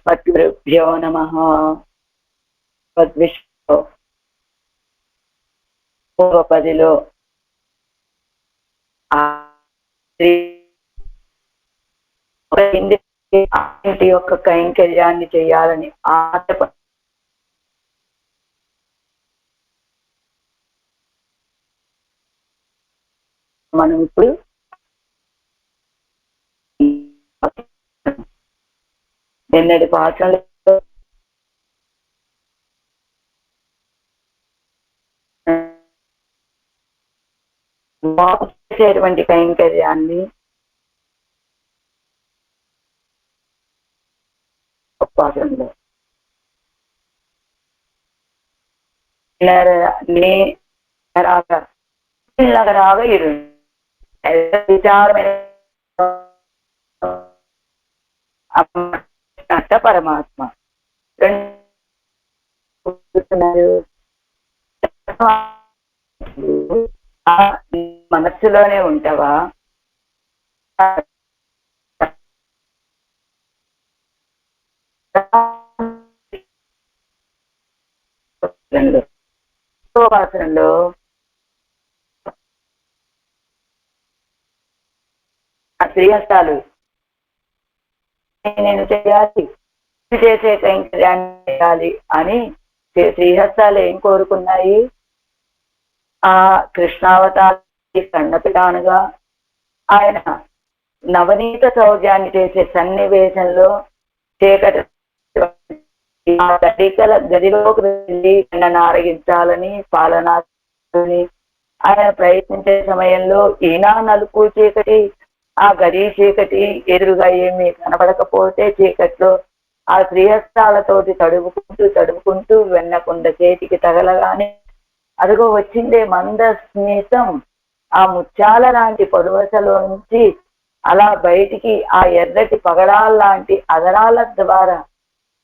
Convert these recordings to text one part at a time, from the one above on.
अस्मद्गुरुभ्यो नमः। తద్విషయంలో పూర్వపదిలో ఆ స్త్రీ ఒక ఇంటి యొక్క కైంకర్యాన్ని చేయాలని ఆశ మనం ఇప్పుడు నిన్నటి పాఠంలో చేసేటువంటి కైంకర్యాన్ని పాఠంలో నగరాగా ఇరు విచారమైన పరమాత్మ మనస్సులోనే ఉంటావా? వాసనలో ఆ శ్రీహస్తాలు నేను చేయాలి, చేసే కైంకర్యాన్ని చేయాలి అని శ్రీహస్తాలు ఏం కోరుకున్నాయి? ఆ కృష్ణావతారానికి కన్నపిటానుగా ఆయన నవనీత శౌర్యాన్ని చేసే సన్నివేశంలో చీకటి గదిలోకి వెళ్ళి కన్నను ఆరగించాలని పాలనాని ఆయన ప్రయత్నించే సమయంలో ఈనా నలుపు చీకటి, ఆ గది చీకటి, ఎదురుగా ఏమీ కనపడకపోతే చీకట్లో ఆ శ్రీహస్తాలతోటి తడుపుకుంటూ వెన్నకుండ చేతికి తగలగానే అదిగో వచ్చిందే మంద స్మితం, ఆ ముత్యాల లాంటి పొడవసలో నుంచి అలా బయటికి ఆ ఎర్రటి పగడాల లాంటి అదరాల ద్వారా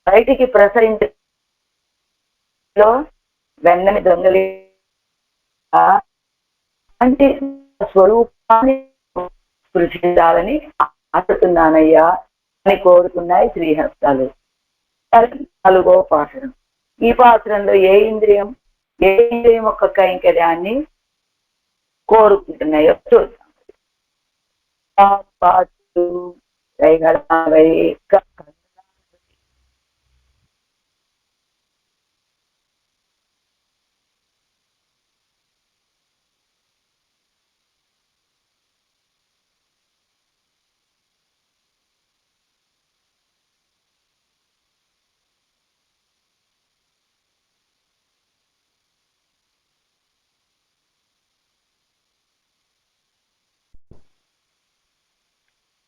బయటికి ప్రసరించే వెన్నని దొంగలి అంటే స్వరూపాన్ని స్పృశించాలని ఆశతున్నానయ్యా అని కోరుకున్నాయి శ్రీహస్తాలు. 4వ పాత్రం. ఈ పాత్రంలో ఏ ఇంద్రియం యొక్క కైంకర్యాన్ని కోరుకుంటున్నాయో చూద్దాం.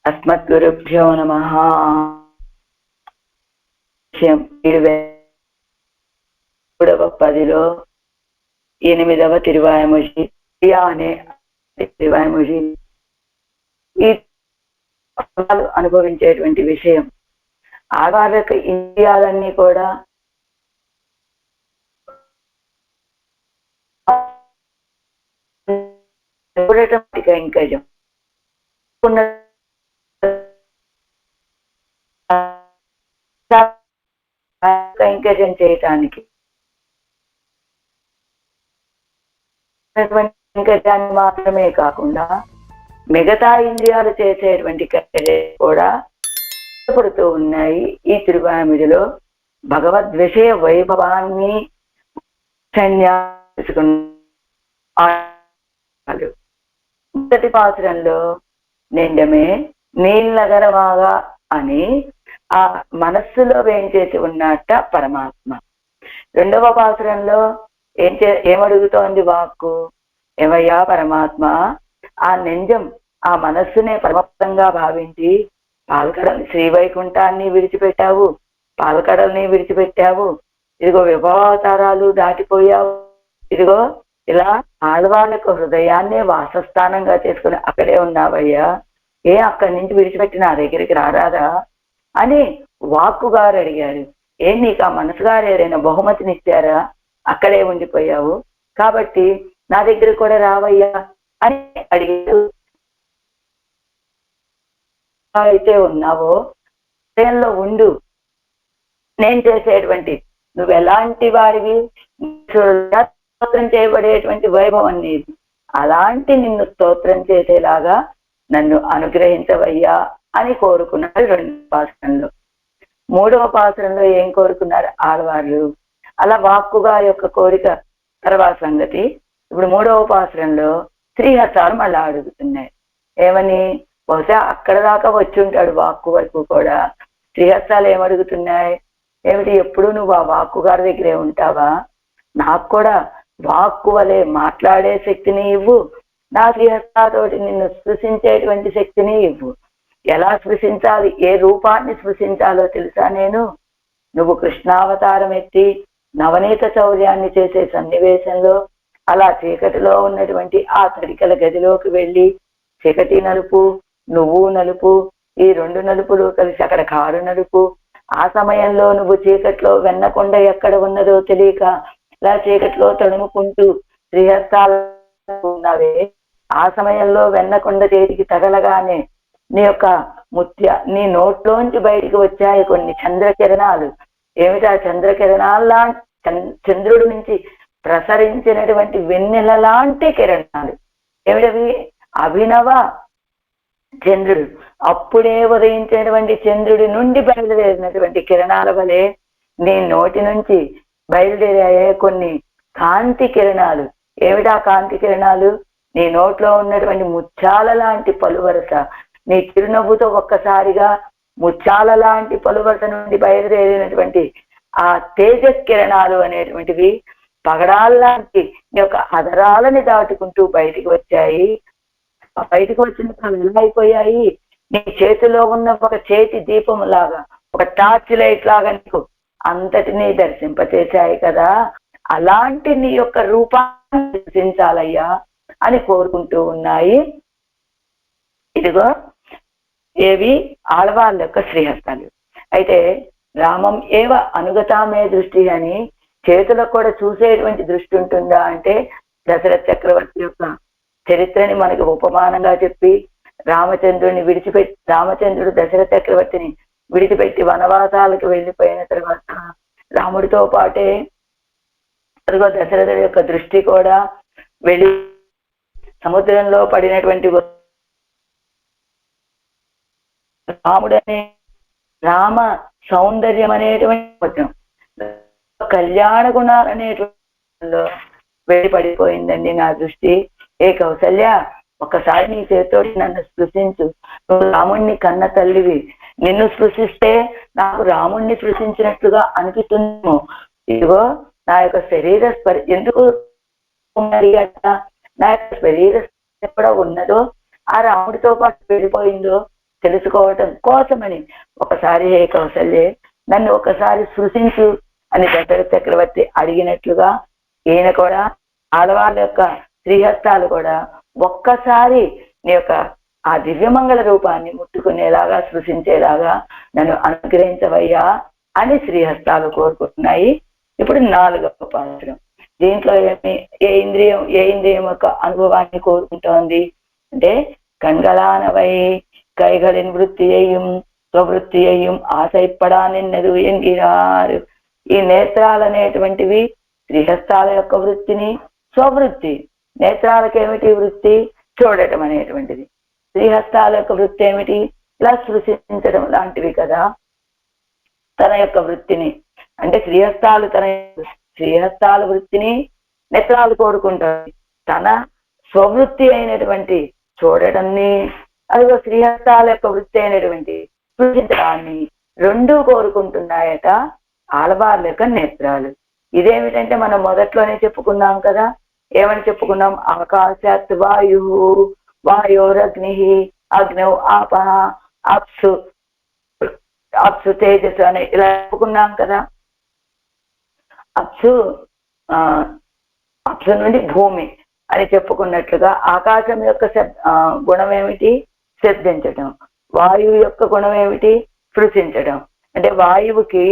అస్మద్గురుభ్యో నమః. 7వ 8వ తిరువాయముషి అనే తిరువాయముషి ఈ అనుభవించేటువంటి విషయం. ఆగారక ఇంద్రియాలన్నీ కూడా కైంకర్యం కైంకర్యం చేయటానికి కైంకర్యాన్ని మాత్రమే కాకుండా మిగతా ఇంద్రియాలు చేసేటువంటి కైంకర్యం కూడా పడుతూ ఉన్నాయి. ఈ తిరువామిడిలో భగవద్ విషయ వైభవాన్ని మొదటి పాత్రంలో నిండమే నీళ్ళగరవాగా అని ఆ మనస్సులో వేయించేసి ఉన్నట్ట పరమాత్మ. 2వ పాత్రంలో ఏమడుగుతోంది వాక్కు? ఏమయ్యా పరమాత్మ, ఆ నింజం ఆ మనస్సునే పరమప్తంగా భావించి పాలకడల్ని శ్రీవైకుంఠాన్ని విడిచిపెట్టావు, పాలకడల్ని విడిచిపెట్టావు, ఇదిగో విభవావతారాలు దాటిపోయావు, ఇదిగో ఇలా ఆడవాళ్ళకు హృదయాన్నే వాసస్థానంగా చేసుకుని అక్కడే ఉన్నావయ్యా, అక్కడి నుంచి విడిచిపెట్టి నా దగ్గరికి రారాదా అని వాక్కు గారు అడిగారు. నీకు ఆ మనసు గారు ఏదైనా బహుమతినిచ్చారా? అక్కడే ఉండిపోయావు కాబట్టి నా దగ్గర కూడా రావయ్యా అని అడిగారు. అయితే ఉన్నావో హృదయంలో ఉండు, నేను చేసేటువంటి నువ్వు ఎలాంటి వాడివి, స్తోత్రం చేయబడేటువంటి వైభవం నీది, అలాంటి నిన్ను స్తోత్రం చేసేలాగా నన్ను అనుగ్రహించవయ్యా అని కోరుకున్నారు 2వ పాసురంలో. 3వ పాసురంలో ఏం కోరుకున్నారు ఆడవాళ్ళు? అలా వాక్కుగా యొక్క కోరిక తర్వాత సంగతి. ఇప్పుడు 3వ పాసురంలో శ్రీహస్తాలు మళ్ళా అడుగుతున్నాయి. ఏమని? బహుశా అక్కడ దాకా వచ్చి ఉంటాడు వాక్కు వరకు కూడా. శ్రీహస్తాలు ఏమడుగుతున్నాయి? ఏమిటి, ఎప్పుడు నువ్వు ఆ వాక్కు గారి దగ్గరే ఉంటావా? నాకు కూడా వాక్కు వలె మాట్లాడే శక్తిని ఇవ్వు, నా శ్రీహస్తాతోటి నిన్ను స్పృశించేటువంటి శక్తిని ఇవ్వు. ఎలా స్పృశించాలి, ఏ రూపాన్ని స్పృశించాలో తెలుసా నేను? నువ్వు కృష్ణావతారం ఎత్తి నవనీత చౌర్యాన్ని చేసే సన్నివేశంలో అలా చీకటిలో ఉన్నటువంటి ఆ తడికల గదిలోకి వెళ్ళి చీకటి నలుపు, నువ్వు నలుపు, ఈ 2 నలుపులు కలిసి అక్కడ కారు నలుపు. ఆ సమయంలో నువ్వు చీకట్లో వెన్నకొండ ఎక్కడ ఉన్నదో తెలియక ఇలా చీకట్లో తడుముకుంటూ శ్రీహస్తాలు ఉన్నవే. ఆ సమయంలో వెన్నకొండ చేతికి తగలగానే నీ నోట్లోంచి బయటికి వచ్చాయి కొన్ని చంద్రకిరణాలు. ఏమిటా చంద్రకిరణాల్లా? చంద్రుడి నుంచి ప్రసరించినటువంటి వెన్నెల లాంటి కిరణాలు. ఏమిటవి? అభినవ చంద్రుడు, అప్పుడే ఉదయించినటువంటి చంద్రుడి నుండి బయలుదేరినటువంటి కిరణాల వలె నీ నోటి నుంచి బయలుదేరాయే కొన్ని కాంతి కిరణాలు. ఏమిటా కాంతి కిరణాలు? నీ నోట్లో ఉన్నటువంటి ముత్యాల లాంటి పలువరస, నీ చిరునవ్వుతో ఒక్కసారిగా ముత్యాల లాంటి పలువరస నుండి బయలుదేరినటువంటి ఆ తేజకిరణాలు అనేటువంటివి పగడాల్లాంటి నీ యొక్క అదరాలని దాటుకుంటూ బయటికి వచ్చాయి. బయటకు వచ్చినప్పుడు ఎలా అయిపోయాయి? నీ చేతిలో ఉన్న ఒక చేతి దీపం లాగా, ఒక టార్చ్ లైట్ లాగా నీకు అంతటినీ దర్శింపచేశాయి కదా. అలాంటి నీ యొక్క రూపాన్ని దర్శించాలయ్యా అని కోరుకుంటూ ఉన్నాయి. ఇదిగో ఏవి? ఆడవాళ్ళ యొక్క శ్రీహస్తాలు. అయితే రామం ఏవ అనుగతామే దృష్టి అని చేతులకు కూడా చూసేటువంటి దృష్టి ఉంటుందా అంటే, దశరథ చక్రవర్తి యొక్క చరిత్రని మనకి ఉపమానంగా చెప్పి రామచంద్రుడు దశరథ చక్రవర్తిని విడిచిపెట్టి వనవాసాలకు వెళ్ళిపోయిన తర్వాత రాముడితో పాటే అదిగో దశరథుడి యొక్క దృష్టి కూడా వెళ్ళి సముద్రంలో పడినటువంటి రాముడనే రామ సౌందర్యం అనేటువంటి కళ్యాణ గుణాలు అనేటువంటి వెళ్ళి పడిపోయిందండి నా దృష్టి. ఏ కౌసల్య, ఒక్కసారి నీ చేతితో నన్ను స్పృశించు. నువ్వు రాముణ్ణి కన్న తల్లివి, నిన్ను స్పృశిస్తే నాకు రాముణ్ణి స్పృశించినట్లుగా అనిపిస్తుందేమో. ఇదిగో నా యొక్క శరీర ఎందుకు నా యొక్క శరీర ఎక్కడ ఉన్నదో ఆ రాముడితో పాటు వెళ్ళిపోయిందో తెలుసుకోవటం కోసమని ఒకసారి హే కౌసల్యే నన్ను ఒకసారి స్పృశించు అని దశరథ చక్రవర్తి అడిగినట్లుగా ఈయన కూడా ఆడవాళ్ళ యొక్క శ్రీహస్తాలు కూడా ఒక్కసారి నీ యొక్క ఆ దివ్యమంగళ రూపాన్ని ముట్టుకునేలాగా స్పృశించేలాగా నన్ను అనుగ్రహించవయ్యా అని శ్రీహస్తాలు కోరుకుంటున్నాయి. ఇప్పుడు 4వ పాత్రం. దీంట్లో ఏ ఇంద్రియం యొక్క అనుభవాన్ని కోరుకుంటోంది అంటే, కண்களானவை கைகளின் వృత్తియையும் స్వవృత్తియையும் ఆశైపడానిన్నదు ఎన్గిరారు. ఈ నేత్రాలు అనేటువంటివి శ్రీహస్తాల యొక్క వృత్తిని, స్వవృత్తి. నేత్రాలకేమిటి వృత్తి? చూడటం అనేటువంటిది. శ్రీహస్తాల యొక్క వృత్తి ఏమిటి? ఇలా స్పృశించడం లాంటివి కదా. తన యొక్క వృత్తిని అంటే శ్రీహస్తాల వృత్తిని నేత్రాలు కోరుకుంటాయి. తన స్వవృత్తి అయినటువంటి చూడటాన్ని, అదిగో శ్రీహస్తాల యొక్క వృత్తి అయినటువంటి స్పృశించడాన్ని రెండూ కోరుకుంటున్నాయట ఆడవాళ్ళ యొక్క నేత్రాలు. ఇదేమిటంటే మనం మొదట్లోనే చెప్పుకున్నాం కదా. ఏమని చెప్పుకున్నాం? ఆకాశాత్ వాయు, వాయోరగ్ని, అగ్నౌ ఆపహ, అప్సు తేజస్సు అని ఇలా చెప్పుకున్నాం కదా. అప్సు నుండి భూమి అని చెప్పుకున్నట్లుగా ఆకాశం యొక్క గుణం ఏమిటి? శబ్దించటం. వాయువు యొక్క గుణం ఏమిటి? స్పృశించడం. అంటే వాయువుకి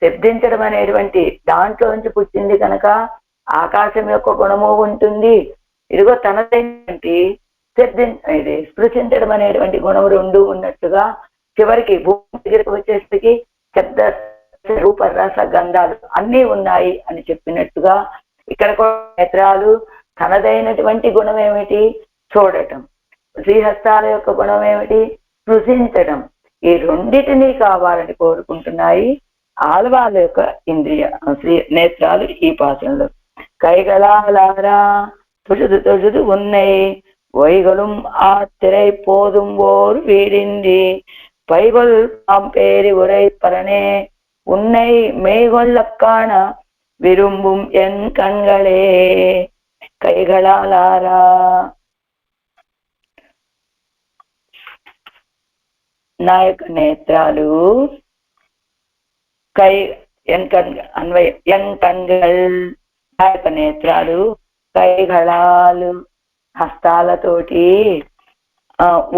శబ్దించడం అనేటువంటి దాంట్లోంచి పుట్టింది కనుక ఆకాశం యొక్క గుణము ఉంటుంది. ఇదిగో తనదేంటి స్పృశించడం అనేటువంటి గుణము రెండు ఉన్నట్టుగా చివరికి భూమి దగ్గరికి వచ్చేసరికి శబ్ద రూప రస గంధాలు అన్నీ ఉన్నాయి అని చెప్పినట్టుగా ఇక్కడ కూడా నేత్రాలు తనదైనటువంటి గుణం ఏమిటి? చూడటం. శ్రీహస్తాల యొక్క గుణం ఏమిటి? స్పృశించడం. ఈ రెండిటినీ కావాలని కోరుకుంటున్నాయి ఆళ్వాళ్ళ యొక్క ఇంద్రియ శ్రీ నేత్రాలు ఈ పాసనలో. கைகளாலாரா தொழுது தொழுது உன்னை ஒய்களும் ஆத்திரை போதும் ஓர் வீடின்றி பைகொள் பாம்பேரி உரை பரனே உன்னை மெய்கொள்ள காண விரும்பும் என் கண்களே. கைகளாலாரா నా యొక్క నేత్రాలు కై ఎన్ కన్ అన్వయ ఎన్ కన్గల్ నా యొక్క నేత్రాలు కైగళాలు హస్తాలతోటి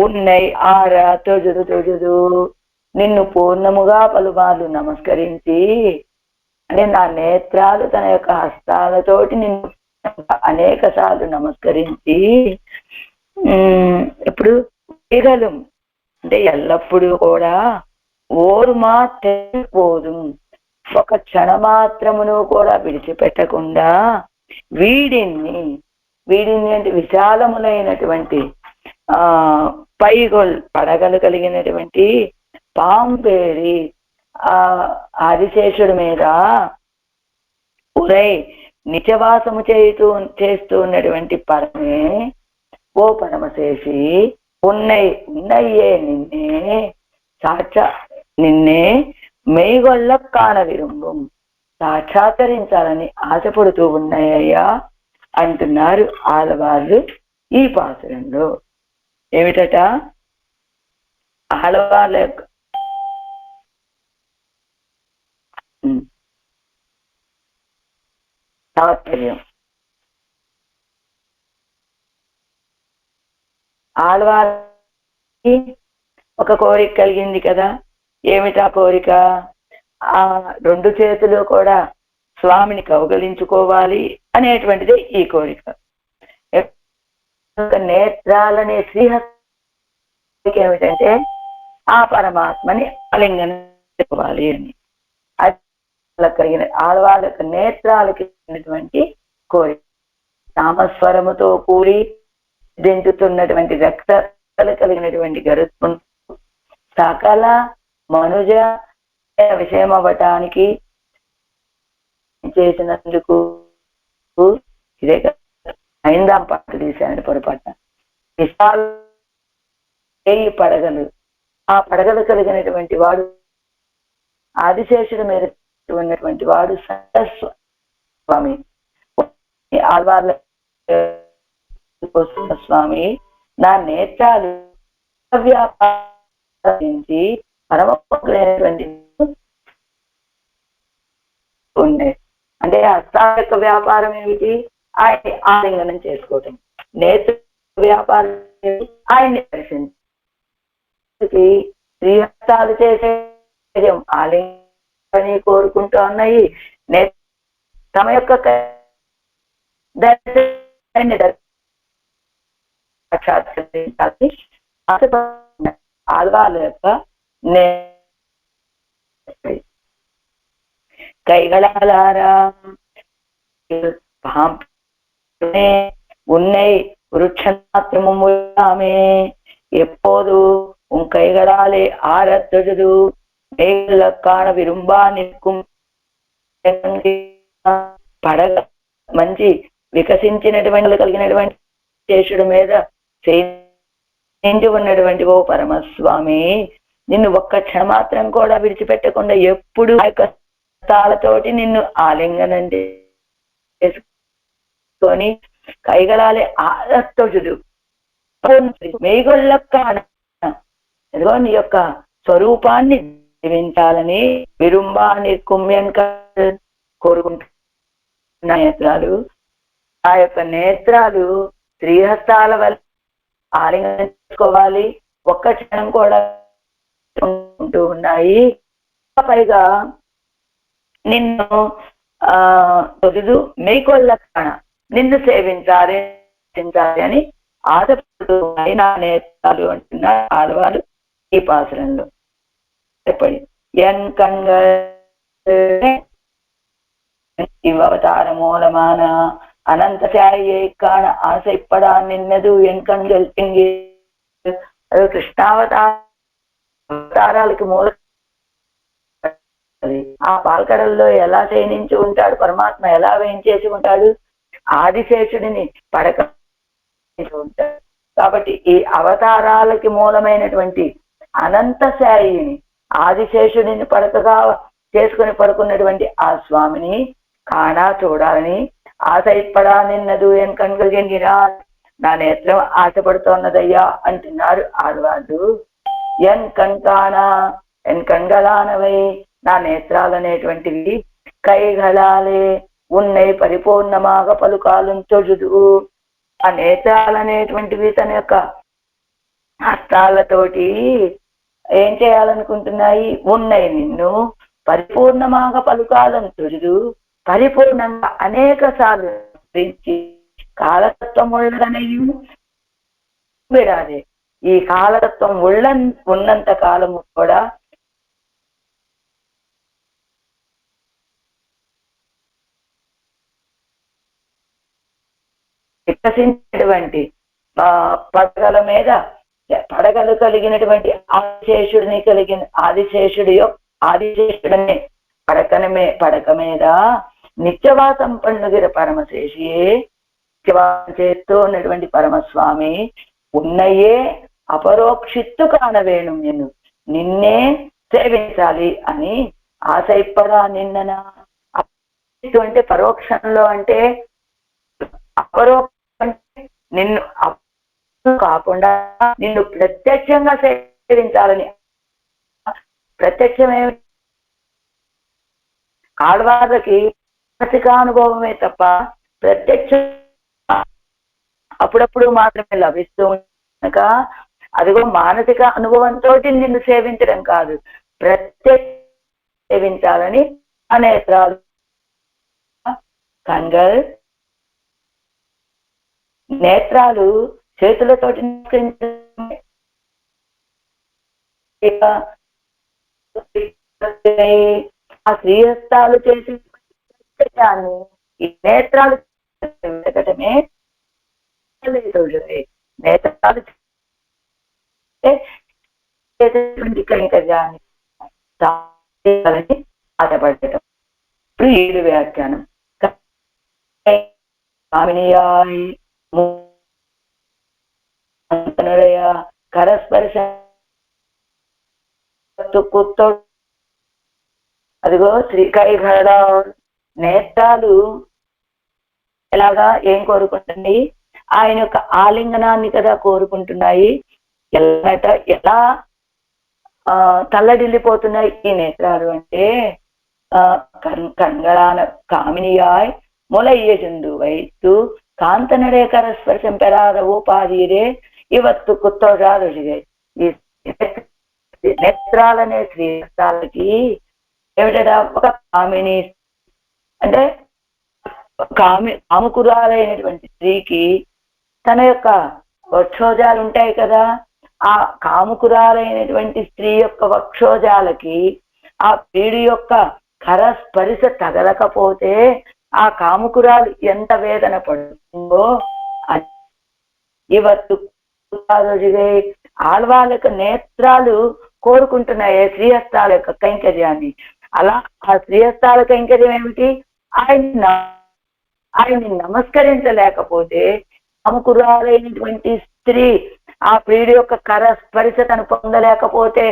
ఉన్నై ఆరా తొజుదు తొజుదు నిన్ను పూర్ణముగా పలుమార్లు నమస్కరించి, అంటే నా నేత్రాలు తన యొక్క హస్తాలతోటి నిన్ను అనేక సార్లు నమస్కరించి ఇప్పుడు వేగలు అంటే ఎల్లప్పుడూ కూడా ఓరు మాత్రం పోదు, ఒక క్షణమాత్రమును కూడా విడిచిపెట్టకుండా వీడిని అంటే విశాలములైనటువంటి పైగొల్ పడగలు కలిగినటువంటి పాంపేరి ఆదిశేషుడి మీద ఉరై నిత్యవాసము చేస్తూ ఉన్నటువంటి పరమే ఓ పరమశేషి ఉన్నయ్యే నిన్నే మెయిగొల్ల కాణ విరుంబం సాక్షాత్కరించాలని ఆశపడుతూ ఉన్నాయ్యా అంటున్నారు ఆళ్వార్లు ఈ పాసురంలో. ఏమిటట? ఆళ్వార్ల యొక్క తాత్పర్యం. ఆళ్వార్కి ఒక కోరిక కలిగింది కదా. ఏమిటా కోరిక? ఆ రెండు చేతులు కూడా స్వామిని కౌగలించుకోవాలి అనేటువంటిది ఈ కోరిక. నేత్రాలనే శ్రీహస్తం ఏమిటంటే ఆ పరమాత్మని ఆలింగనం చేసుకోవాలి అని. కలిగిన ఆళ్వాళ్ళ యొక్క నేత్రాలకి కోరిక నామస్వరముతో కూడి దించుతున్నటువంటి రక్త కలిగినటువంటి గరుత్మ సకల మనుజ విషయం అవ్వటానికి చేసినందుకు ఇదే ఐందాం పాట తీశాను పొరపాటు. విశాల పడగలు, ఆ పడగలు కలిగినటువంటి వాడు ఆదిశేషుడి మీద ఉన్నటువంటి వాడు స్వామి. ఆళ్వార్ల స్వామి నా నేత్రాలు వ్యాపారించి పరమైనటువంటి ఉండే, అంటే హస్తాల యొక్క వ్యాపారం ఏమిటి? ఆయన ఆలింగనం చేసుకోవటం. నేత్ర వ్యాపారం ఆయన్ని దర్శించి శ్రీహస్తాలు చేసే ఆలింగని కోరుకుంటూ ఉన్నాయి. తమ యొక్క ఆళ్వార్ల యొక్క கைகளாலாரா உன்னை விருட்சமாத்திரமும் உள்ளாமே எப்போது உன் கைகளாலே ஆரத்தொழுது காண విరుంబా నిற்கும் పడగ మంచి వికసించినటువంటి కలిగినటువంటి శేషుడి మీద చేయించి ఉన్నటువంటి ఓ పరమస్వామి, నిన్ను ఒక్క క్షణమాత్రం కూడా విడిచిపెట్టకుండా ఎప్పుడు ఆ యొక్క తాళతోటి నిన్ను ఆలింగనం చేసుకొని కైగలాలే ఆరత్తొజుదు మేగొల్ల కాణ ఎదుగో నీ యొక్క స్వరూపాన్ని జీవించాలని విరుంబా నిర్కుమ్యం కోరుకుంటున్న నేత్రాలు, ఆ యొక్క నేత్రాలు శ్రీహస్తాల వల్ల ఆలింగనం చేసుకోవాలి, ఒక్క క్షణం కూడా ఉంటూ ఉన్నాయి. పైగా నిన్ను తొలుదు మేకొల్ల కాణ నిన్ను సేవించాలి అని ఆశపడుతూ నా నేత్రాలు అంటున్నారు ఆళ్వారు ఈ పాసురంలో. చెప్పండి. ఎన్ కన్గల్ இவ்வவதார மூலமான அனந்த சாயை காண ஆசைப்படா நின்னது என் கண்கள் எங்கே. அது కృష్ణావతారాలకి మూల ఆ పాల్కడల్లో ఎలా శయనించి ఉంటాడు పరమాత్మ, ఎలా వేయించేసి ఉంటాడు, ఆదిశేషుడిని పడక ఉంటాడు. కాబట్టి ఈ అవతారాలకి మూలమైనటువంటి అనంత శాయిని ఆదిశేషుడిని పడకగా చేసుకుని పడుకున్నటువంటి ఆ స్వామిని కానా చూడాలని ఆశపడా నిన్నదు ఎన్ కన్గలిగిరా, నా నేత్రం ఆశపడుతోన్నదయ్యా అంటున్నారు ఆడవాళ్ళు. ఎన్ కణ్కానా ఎన్ కణ్గళానవై, నా నేత్రాలనేటువంటివి కైగళాలే ఉన్నై పరిపూర్ణమాగ పలుకాలం చొజుదు. ఆ నేత్రాలనేటువంటివి తన యొక్క హస్తాలతోటి ఏం చేయాలనుకుంటున్నాయి, ఉన్నాయి నిన్ను పరిపూర్ణమాగ పలుకాలం చొజుదు, పరిపూర్ణంగా అనేక సార్లు కాలతత్వం ఉళ్ళదనయు విడాలి. ఈ కాలతత్వం ఉన్నంత కాలము కూడా వికసించినటువంటి పడగల మీద పడగలు కలిగినటువంటి ఆదిశేషుడిని కలిగిన ఆదిశేషుడనే పడక మీద నిత్యవాసం పండుగిర పరమశేషియే నిత్యవాసం చేస్తూ ఉన్నటువంటి పరమస్వామి ఉన్నయే అపరోక్షిత్తు కానవేణు, నిన్నే సేవించాలి అని ఆశపడా నిన్నన. అంటే పరోక్షంలో అంటే అపరోక్ష నిన్ను కాకుండా నిన్ను ప్రత్యక్షంగా సేవించాలని. ప్రత్యక్షమే ఆడవాళ్ళకి మానసికానుభవమే తప్ప ప్రత్యక్ష అప్పుడప్పుడు మాత్రమే లభిస్తూ కనుక అదిగో మానసిక అనుభవంతో నిన్ను సేవించడం కాదు, ప్రత్యక్ష సేవించాలని అనేత్రాలు కంగల్ నేత్రాలు చేతులతోటి ఆ శ్రీహస్తాలు చేసి ఈ నేత్రాలు వెతకటమే నేత్రాలు కైంకర్యాన్ని ఆశపడటం. ఇప్పుడు 7 వ్యాఖ్యానం. కామినియాయ్ కరస్పర్శ అదిగో శ్రీకైఘడ నేత్రాలు ఎలాగా ఏం కోరుకుంటుంది, ఆయన యొక్క ఆలింగనాన్ని కదా కోరుకుంటున్నాయి. ఎలా తల్లడిల్లిపోతున్నాయి ఈ నేత్రాలు అంటే కంగళాన కామినియాయ్ మొలయ్యజుండు వైత్తు కాంతనడే కరస్పర్శం పెరాదవు పాదీరే ఇవత్తు కుత్తోజాలుడిగాయి. ఈ నేత్రాలనే శ్రీహస్తాలకి ఏమిటా ఒక కామిని అంటే కాముకురాలైనటువంటి స్త్రీకి తన యొక్క వక్షోజాలు ఉంటాయి కదా, ఆ కాముకురాలైనటువంటి స్త్రీ యొక్క వక్షోజాలకి ఆ పీడి యొక్క కరస్పర్శ తగలకపోతే ఆ కాముకురాలు ఎంత వేదన పడుతుందో ఇవత్తు ఆడవాళ్ళ యొక్క నేత్రాలు కోరుకుంటున్నాయి శ్రీహస్తాల యొక్క కైంకర్యాన్ని. అలా ఆ శ్రీహస్తాల కైంకర్యం ఏమిటి, ఆయన్ని నమస్కరించలేకపోతే కాముకురాలైనటువంటి స్త్రీ ఆ ప్రియుడి యొక్క కరస్పర్శ తను పొందలేకపోతే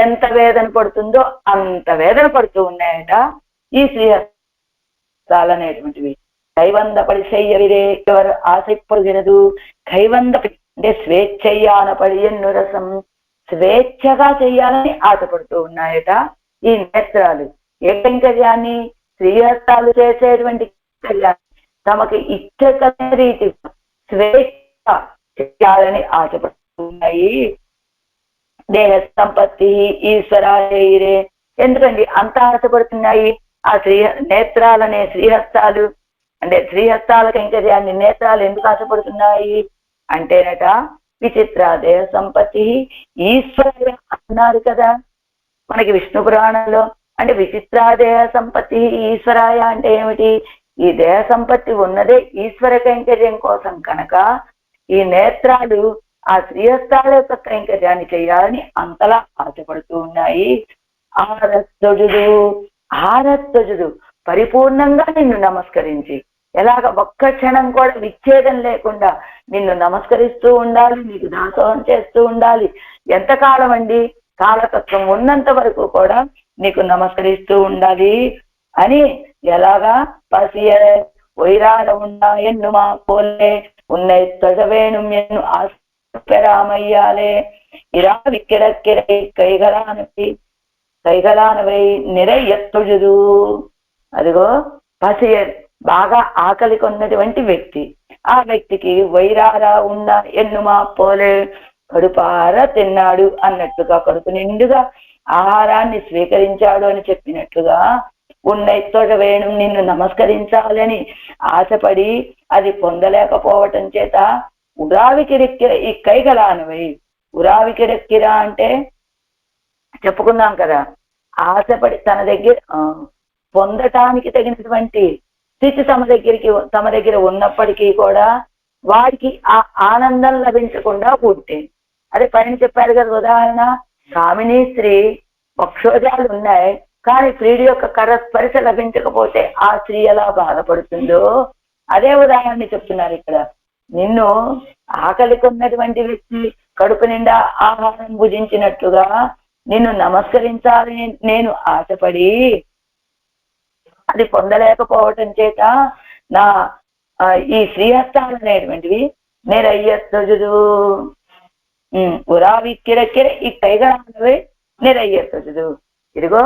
ఎంత వేదన పడుతుందో అంత వేదన పడుతూ ఉన్నాయట ఈ శ్రీహస్తాలనేటువంటివి. కైవందపడి చెయ్యవిరే ఎవరు ఆశపడుగినదు, కైవందపడి అంటే స్వేచ్ఛయ్యానపడి ఎన్ను రసం, స్వేచ్ఛగా చెయ్యాలని ఆశపడుతూ ఉన్నాయట ఈ నేత్రాలు. ఏ కైంకర్యాన్ని, శ్రీహస్తాలు చేసేటువంటి కైంకర్యాన్ని తమకి ఇచ్చే రీతి స్వేచ్ఛ చేయాలని ఆశపడుతున్నాయి. దేహ సంపత్తి ఈశ్వరాయరే, ఎందుకండి అంత ఆశపడుతున్నాయి ఆ నేత్రాలనే శ్రీహస్తాలు అంటే శ్రీహస్తాల కైంకర్యాన్ని నేత్రాలు ఎందుకు ఆశపడుతున్నాయి అంటేనట విచిత్ర దేహ సంపత్తి ఈశ్వర అన్నారు కదా మనకి విష్ణు పురాణంలో. అంటే విచిత్రాదేహ సంపత్తి ఈశ్వరాయ అంటే ఏమిటి? ఈ దేహ సంపత్తి ఉన్నదే ఈశ్వర కైంకర్యం కోసం కనుక ఈ నేత్రాలు ఆ శ్రీహస్తాల యొక్క కైంకర్యాన్ని చేయాలని అంతలా ఆశపడుతూ ఉన్నాయి. ఆరత్తజుడు పరిపూర్ణంగా నిన్ను నమస్కరించి, ఎలాగ ఒక్క క్షణం కూడా విచ్ఛేదం లేకుండా నిన్ను నమస్కరిస్తూ ఉండాలి, నీకు దాసోహం చేస్తూ ఉండాలి. ఎంతకాలం అండి? కాలతత్వం ఉన్నంత వరకు కూడా నీకు నమస్కరిస్తూ ఉండాలి అని. ఎలాగా? పసియ ఒయిరాడ ఉండా ఎన్నుమా పోలే ఉన్నై తొజవేణుం ఎన్ను ఆస్పెరామయ్యాలే ఇరా విక్కిరక్కిరై కైగలానవై నిరై ఎత్తుజుదు. అదిగో పసియర్ బాగా ఆకలి కొన్నటువంటి వ్యక్తి, ఆ వ్యక్తికి వైరారా ఉన్న ఎన్నుమా పోలే కడుపార తిన్నాడు అన్నట్టుగా, కడుపు నిండుగా ఆహారాన్ని స్వీకరించాడు అని చెప్పినట్లుగా ఉన్నైతోట వేణు నిన్ను నమస్కరించాలని ఆశపడి అది పొందలేకపోవటం చేత ఉరావికిరెక్కిర ఈ కైగలానవై. ఉరావికిరెక్కిరా అంటే చెప్పుకున్నాం కదా, ఆశపడి తన దగ్గర పొందటానికి తగినటువంటి స్థితి తమ దగ్గర ఉన్నప్పటికీ కూడా వాడికి ఆ ఆనందం లభించకుండా పుట్టే. అదే పైన చెప్పారు కదా ఉదాహరణ, కామినీ స్త్రీ వక్షోజాలు ఉన్నాయి కానీ ప్రియుడి యొక్క కరస్పర్శ లభించకపోతే ఆ స్త్రీ ఎలా బాధపడుతుందో అదే ఉదాహరణ చెప్తున్నారు ఇక్కడ. నిన్ను ఆకలి కొన్నటువంటి వ్యక్తి కడుపు నిండా ఆహారం భుజించినట్లుగా నిన్ను నమస్కరించాలని నేను ఆశపడి అది పొందలేకపోవటం చేత నా ఈ శ్రీహస్తాలు అనేటువంటివి నిరయ్యత్తుజుదు ఉరావిక్కిరక్కిర ఈ కైగలానవై నిరయ్యత్తుజుదు. ఇదిగో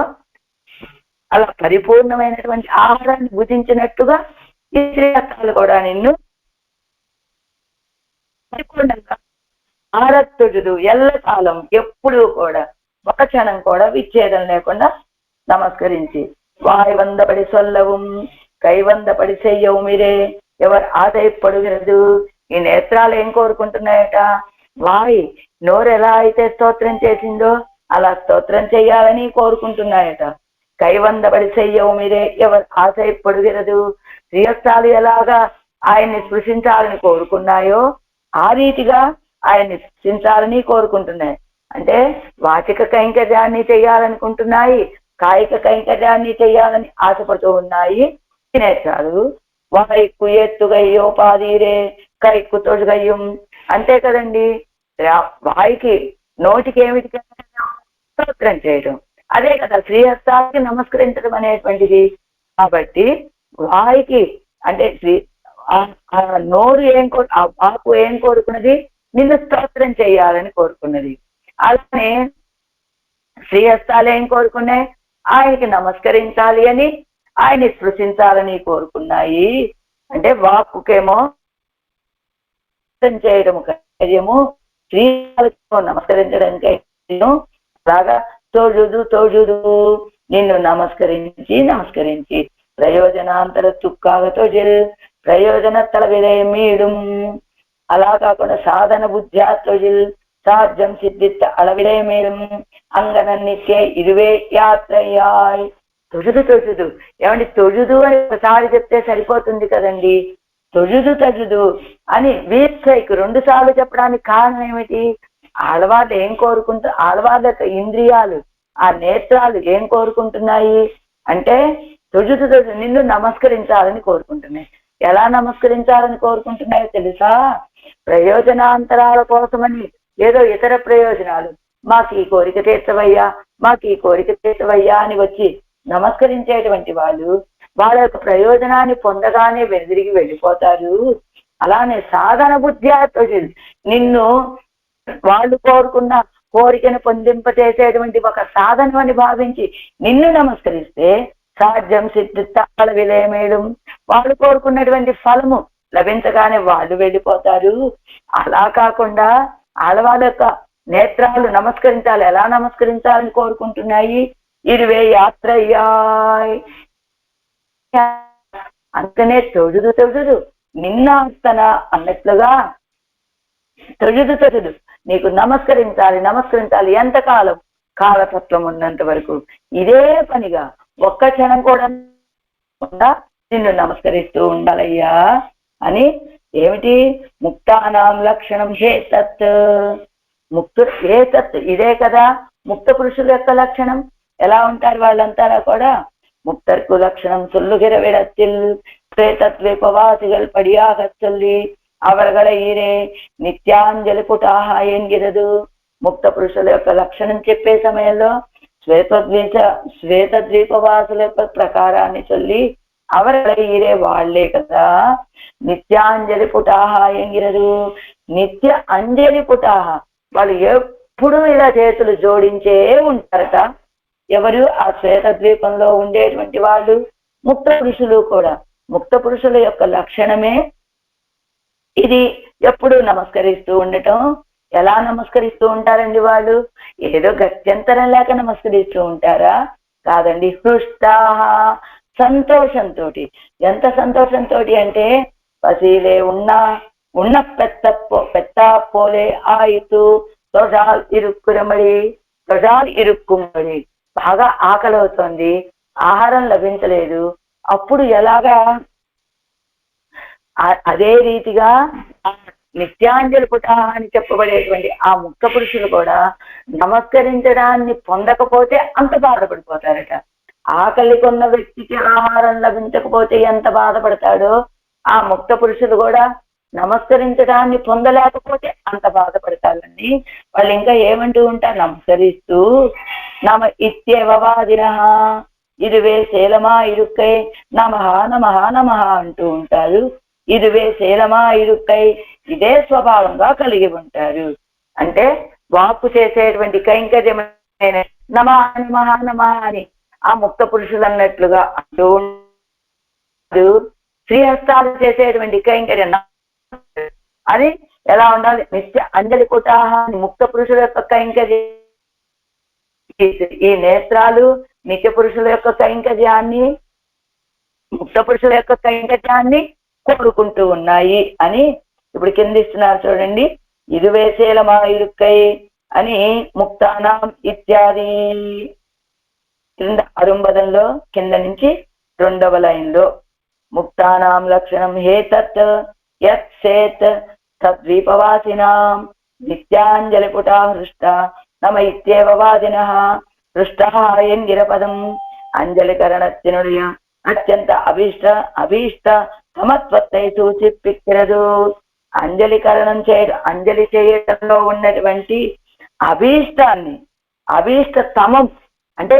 అలా పరిపూర్ణమైనటువంటి ఆహారాన్ని భుజించినట్టుగా ఈ శ్రీహస్తాలు కూడా నిన్ను పరిపూర్ణంగా ఆరత్తుజుదు ఎల్లకాలం ఎప్పుడూ కూడా ఒక క్షణం కూడా విచ్ఛేదం లేకుండా నమస్కరించి వాయువందపడి సొల్లவும் కైవందపడి చెయ్యవు మీరే ఎవరు ఆశయపడుగినదు. ఈ నేత్రాలు ఏం కోరుకుంటున్నాయట? వాయి నోరు ఎలా అయితే స్తోత్రం చేసిందో అలా స్తోత్రం చెయ్యాలని కోరుకుంటున్నాయట. కైవందపడి చెయ్యవు మీరే ఎవరు ఆశయపడుగినదు. శ్రీహస్తాలు ఎలాగా ఆయన్ని స్పృశించాలని కోరుకున్నాయో ఆ రీతిగా ఆయన్ని స్పృశించాలని కోరుకుంటున్నాయి. అంటే వాచిక కైంకర్యాన్ని చెయ్యాలనుకుంటున్నాయి, కాయిక కైంకర్యాన్ని చెయ్యాలని ఆశపడుతూ ఉన్నాయి నేత్రాలు. వాయిక్కు ఎత్తుగయ్యోపాధీరే కైక్కు తొడుగయ్యం. అంతే కదండి, వాయికి నోటికి ఏమిటి స్తోత్రం చేయడం, అదే కదా శ్రీహస్తాలకి నమస్కరించడం అనేటువంటిది. కాబట్టి వాయికి అంటే ఆ నోరు ఏం ఆకు ఏం కోరుకున్నది? నిన్ను స్తోత్రం చేయాలని కోరుకున్నది. అలానే శ్రీహస్తాలు ఏం కోరుకున్నాయి? ఆయనకి నమస్కరించాలి అని, ఆయన్ని స్పృశించాలని కోరుకున్నాయి. అంటే వాక్కుకేమో చేయడం కైర్యము, శ్రీహస్తాలకు నమస్కరించడం కైర్యం. అలాగా తోజుదు నిన్ను నమస్కరించి ప్రయోజనాంతర తుక్కాగతో ప్రయోజన తల విలయమీడు. అలా కాకుండా సాధన బుద్ధ్యాత్వజిల్ సాధ్యం సిద్ధిత్త అళవిలయమేడం అంగనన్నికే ఇరువే యాత్రయాయ్. తొజుదు ఏమండి? తొజుదు అని ఒకసారి చెప్తే సరిపోతుంది కదండి. తొజుదు అని వీర్సైకు 2 సార్లు చెప్పడానికి కారణం ఏమిటి? ఆడవాళ్ళు ఏం ఆడవాళ్ళ యొక్క ఇంద్రియాలు ఆ నేత్రాలు ఏం కోరుకుంటున్నాయి అంటే తొజుదు నిన్ను నమస్కరించాలని కోరుకుంటున్నాయి. ఎలా నమస్కరించాలని కోరుకుంటున్నాయో తెలుసా? ప్రయోజనాంతరాల కోసమని, ఏదో ఇతర ప్రయోజనాలు, మాకు ఈ కోరిక తీర్చవయ్యా అని వచ్చి నమస్కరించేటువంటి వాళ్ళు వాళ్ళ యొక్క ప్రయోజనాన్ని పొందగానే వెనుదిరిగి వెళ్ళిపోతారు. అలానే సాధన బుద్ధ్యాతో నిన్ను వాళ్ళు కోరుకున్న కోరికను పొందింపచేసేటువంటి ఒక సాధనం అని భావించి నిన్ను నమస్కరిస్తే సాధ్యం సిద్ధిత్తాల విలయమేయడం, వాళ్ళు కోరుకున్నటువంటి ఫలము లభించగానే వాళ్ళు వెళ్ళిపోతారు. అలా కాకుండా ఆడవాళ్ళ యొక్క నేత్రాలు నమస్కరించాలి. ఎలా నమస్కరించాలని కోరుకుంటున్నాయి? ఇరువే యాత్రయ్యాయ్. అందుకనే తొజుదు నిన్నాస్తన అన్నట్లుగా తొజుదు నీకు నమస్కరించాలి. ఎంతకాలం? కాలతత్వం ఉన్నంత వరకు ఇదే పనిగా ఒక్క క్షణం కూడా నిన్ను నమస్కరిస్తూ ఉండాలయ్యా అని. ఏమిటి? ముక్తానాం లక్షణం హే తత్. హే తత్ ఇదే కదా ముక్త పురుషుల యొక్క లక్షణం. ఎలా ఉంటారు వాళ్ళంతా కూడా? முக்தர்க்கு லட்சணம் சொல்லுகிற விடத்தில் பிரேதத்வேபவாசிகள் படியாக சொல்லி அவர்களை ஈரே నిత్యాంజలి పుటాహ ఎన్గిరదు. ముక్త పురుషుల యొక్క లక్షణం చెప్పే సమయంలో శ్వేతద్వీపవాసుల యొక్క ప్రకారాన్ని చొల్లి అవరగల ఈరే వాళ్లే కదా నిత్యాంజలి పుటాహ ఎంగిరదు. నిత్య అంజలి పుటాహ వాళ్ళు ఎప్పుడు ఇలా చేతులు జోడించే ఉంటారట. ఎవరు? ఆ శ్వేత ద్వీపంలో ఉండేటువంటి వాళ్ళు ముక్త పురుషులు కూడా. ముక్త పురుషుల యొక్క లక్షణమే ఇది, ఎప్పుడు నమస్కరిస్తూ ఉండటం. ఎలా నమస్కరిస్తూ ఉంటారండి వాళ్ళు? ఏదో గత్యంతరం లేక నమస్కరిస్తూ ఉంటారా? కాదండి. హృష్టాహ సంతోషంతో. ఎంత సంతోషంతో అంటే పసిలే ఉన్న పెత్తా పోలే ఆయితూ తొజాల్ ఇరుక్కుమడి. బాగా ఆకలి అవుతుంది, ఆహారం లభించలేదు, అప్పుడు ఎలాగా? అదే రీతిగా నిత్యాంజలి పుటా అని చెప్పబడేటువంటి ఆ ముక్త పురుషులు కూడా నమస్కరించడాన్ని పొందకపోతే అంత బాధపడిపోతారట. ఆకలి కొన్న వ్యక్తికి ఆహారం లభించకపోతే ఎంత బాధపడతాడో ఆ ముక్త పురుషులు కూడా నమస్కరించడాన్ని పొందలేకపోతే అంత బాధపడతారని వాళ్ళు ఇంకా ఏమంటూ ఉంటారు? నమస్కరిస్తూ నమ ఇత్యేవవాదిన ఇరువే శేలమా ఇరుక్కై నమః నమః నమః అంటూ ఉంటారు. ఇరువే శేలమా ఇరుక్కై ఇదే స్వభావంగా కలిగి ఉంటారు. అంటే వాక్కు చేసేటువంటి కైంకర్యమైన నమః నమః నమః అని ఆ ముక్త పురుషులు అన్నట్లుగా అంటూ శ్రీహస్తాలు చేసేటువంటి కైంకర్యం అది ఎలా ఉండాలి? నిత్య అంజలి కుటాహ ముక్త పురుషుల యొక్క కైంకర్యం. ఈ నేత్రాలు నిత్య పురుషుల యొక్క కైంకర్యాన్ని, ముక్త పురుషుల యొక్క కైంకర్యాన్ని కోరుకుంటూ ఉన్నాయి అని ఇప్పుడు కింద ఇస్తున్నారు చూడండి. ఇరువేసేలమా ఇరుక్కై అని ముక్తానాం ఇత్యాది క్రింద అరుంబదంలో కింద నుంచి 2వ లైన్లో ముక్తానాం లక్షణం హే తత్ యత్ సేత్ తద్వీపవాసినాం నిత్యాంజలి పుటా హృష్ట నమ ఇత్యేవ వాదినః. హృష్టః ఎంగిరపదం అంజలికరణత్తినుడియ అత్యంత అభీష్ట సమత్వత్తై సూచిప్పిక్కిరదు. అంజలికరణం అంజలి చేయటంలో ఉన్నటువంటి అభీష్టాన్ని, అభీష్ట తమం అంటే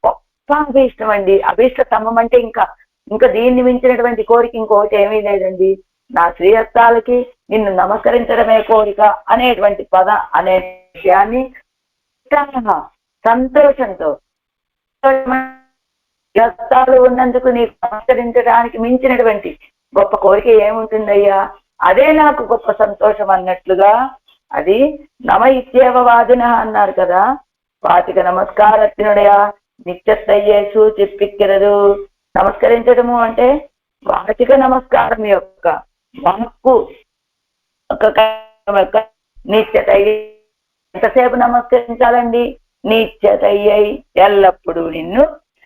గొప్ప అభీష్టం అండి. అభీష్ట తమం అంటే ఇంకా దీన్ని మించినటువంటి కోరిక ఇంకోటి ఏమీ లేదండి. నా శ్రీహస్తాలకి నిన్ను నమస్కరించడమే కోరిక అనేటువంటి పద అనే విషయాన్ని సంతోషంతో హస్తాలు ఉన్నందుకు నీకు నమస్కరించడానికి మించినటువంటి గొప్ప కోరిక ఏముంటుందయ్యా? అదే నాకు గొప్ప సంతోషం అన్నట్లుగా అది నమ ఇత్యేవ వాదిన అన్నారు కదా. వాటిక నమస్కారత్నుడయా నిత్యత్తయ్యే సూచిప్పిక్కిరదు. నమస్కరించడము అంటే వాచిక నమస్కారం యొక్క వాక్కు నిత్యతయ్యై. ఎంతసేపు నమస్కరించాలండి? నిత్యతయ్యై ఎల్లప్పుడూ నిన్ను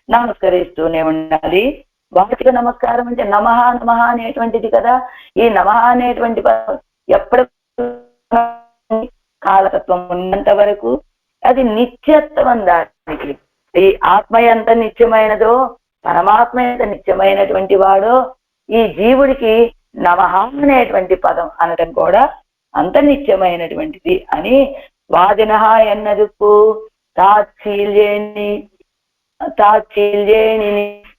నమస్కరిస్తూనే ఉండాలి. వాచిక నమస్కారం అంటే నమః నమః అనేటువంటిది కదా. ఈ నమః అనేటువంటి ఎప్పుడు కాలతత్వం ఉన్నంత వరకు అది నిత్యత్వం. దానికి ఈ ఆత్మ ఎంత నిత్యమైనదో, పరమాత్మ ఎంత నిత్యమైనటువంటి వాడో ఈ జీవుడికి నమః అనేటువంటి పదం అనడం కూడా అంత నిత్యమైనటువంటిది అని వాదినః ఎన్నదుకు తాత్సీల్యేని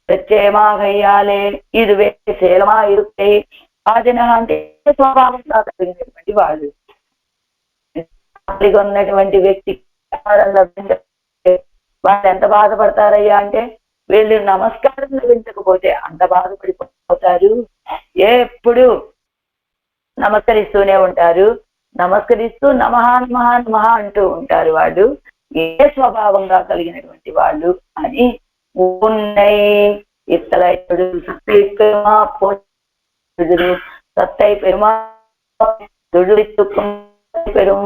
ప్రత్యయమాగయ్యాలే ఇరువే శేలమా ఇరుక్కై. వాదినః అంటే స్వభావంగా కలిగినటువంటి వాళ్ళు. ఉన్నటువంటి వ్యక్తి వాళ్ళు ఎంత బాధపడతారయ్యా అంటే వీళ్ళు నమస్కారం లభించకపోతే అంత బాధపడిపోతారు. ఎప్పుడు నమస్కరిస్తూనే ఉంటారు, నమస్కరిస్తూ నమః నమః నమః అంటూ ఉంటారు. వాళ్ళు ఏ స్వభావంగా కలిగినటువంటి వాళ్ళు అని ఉన్నై ఇత్తలైడు సత్తై పెరుమా పోదురు సత్తై పెరుమా పెరుం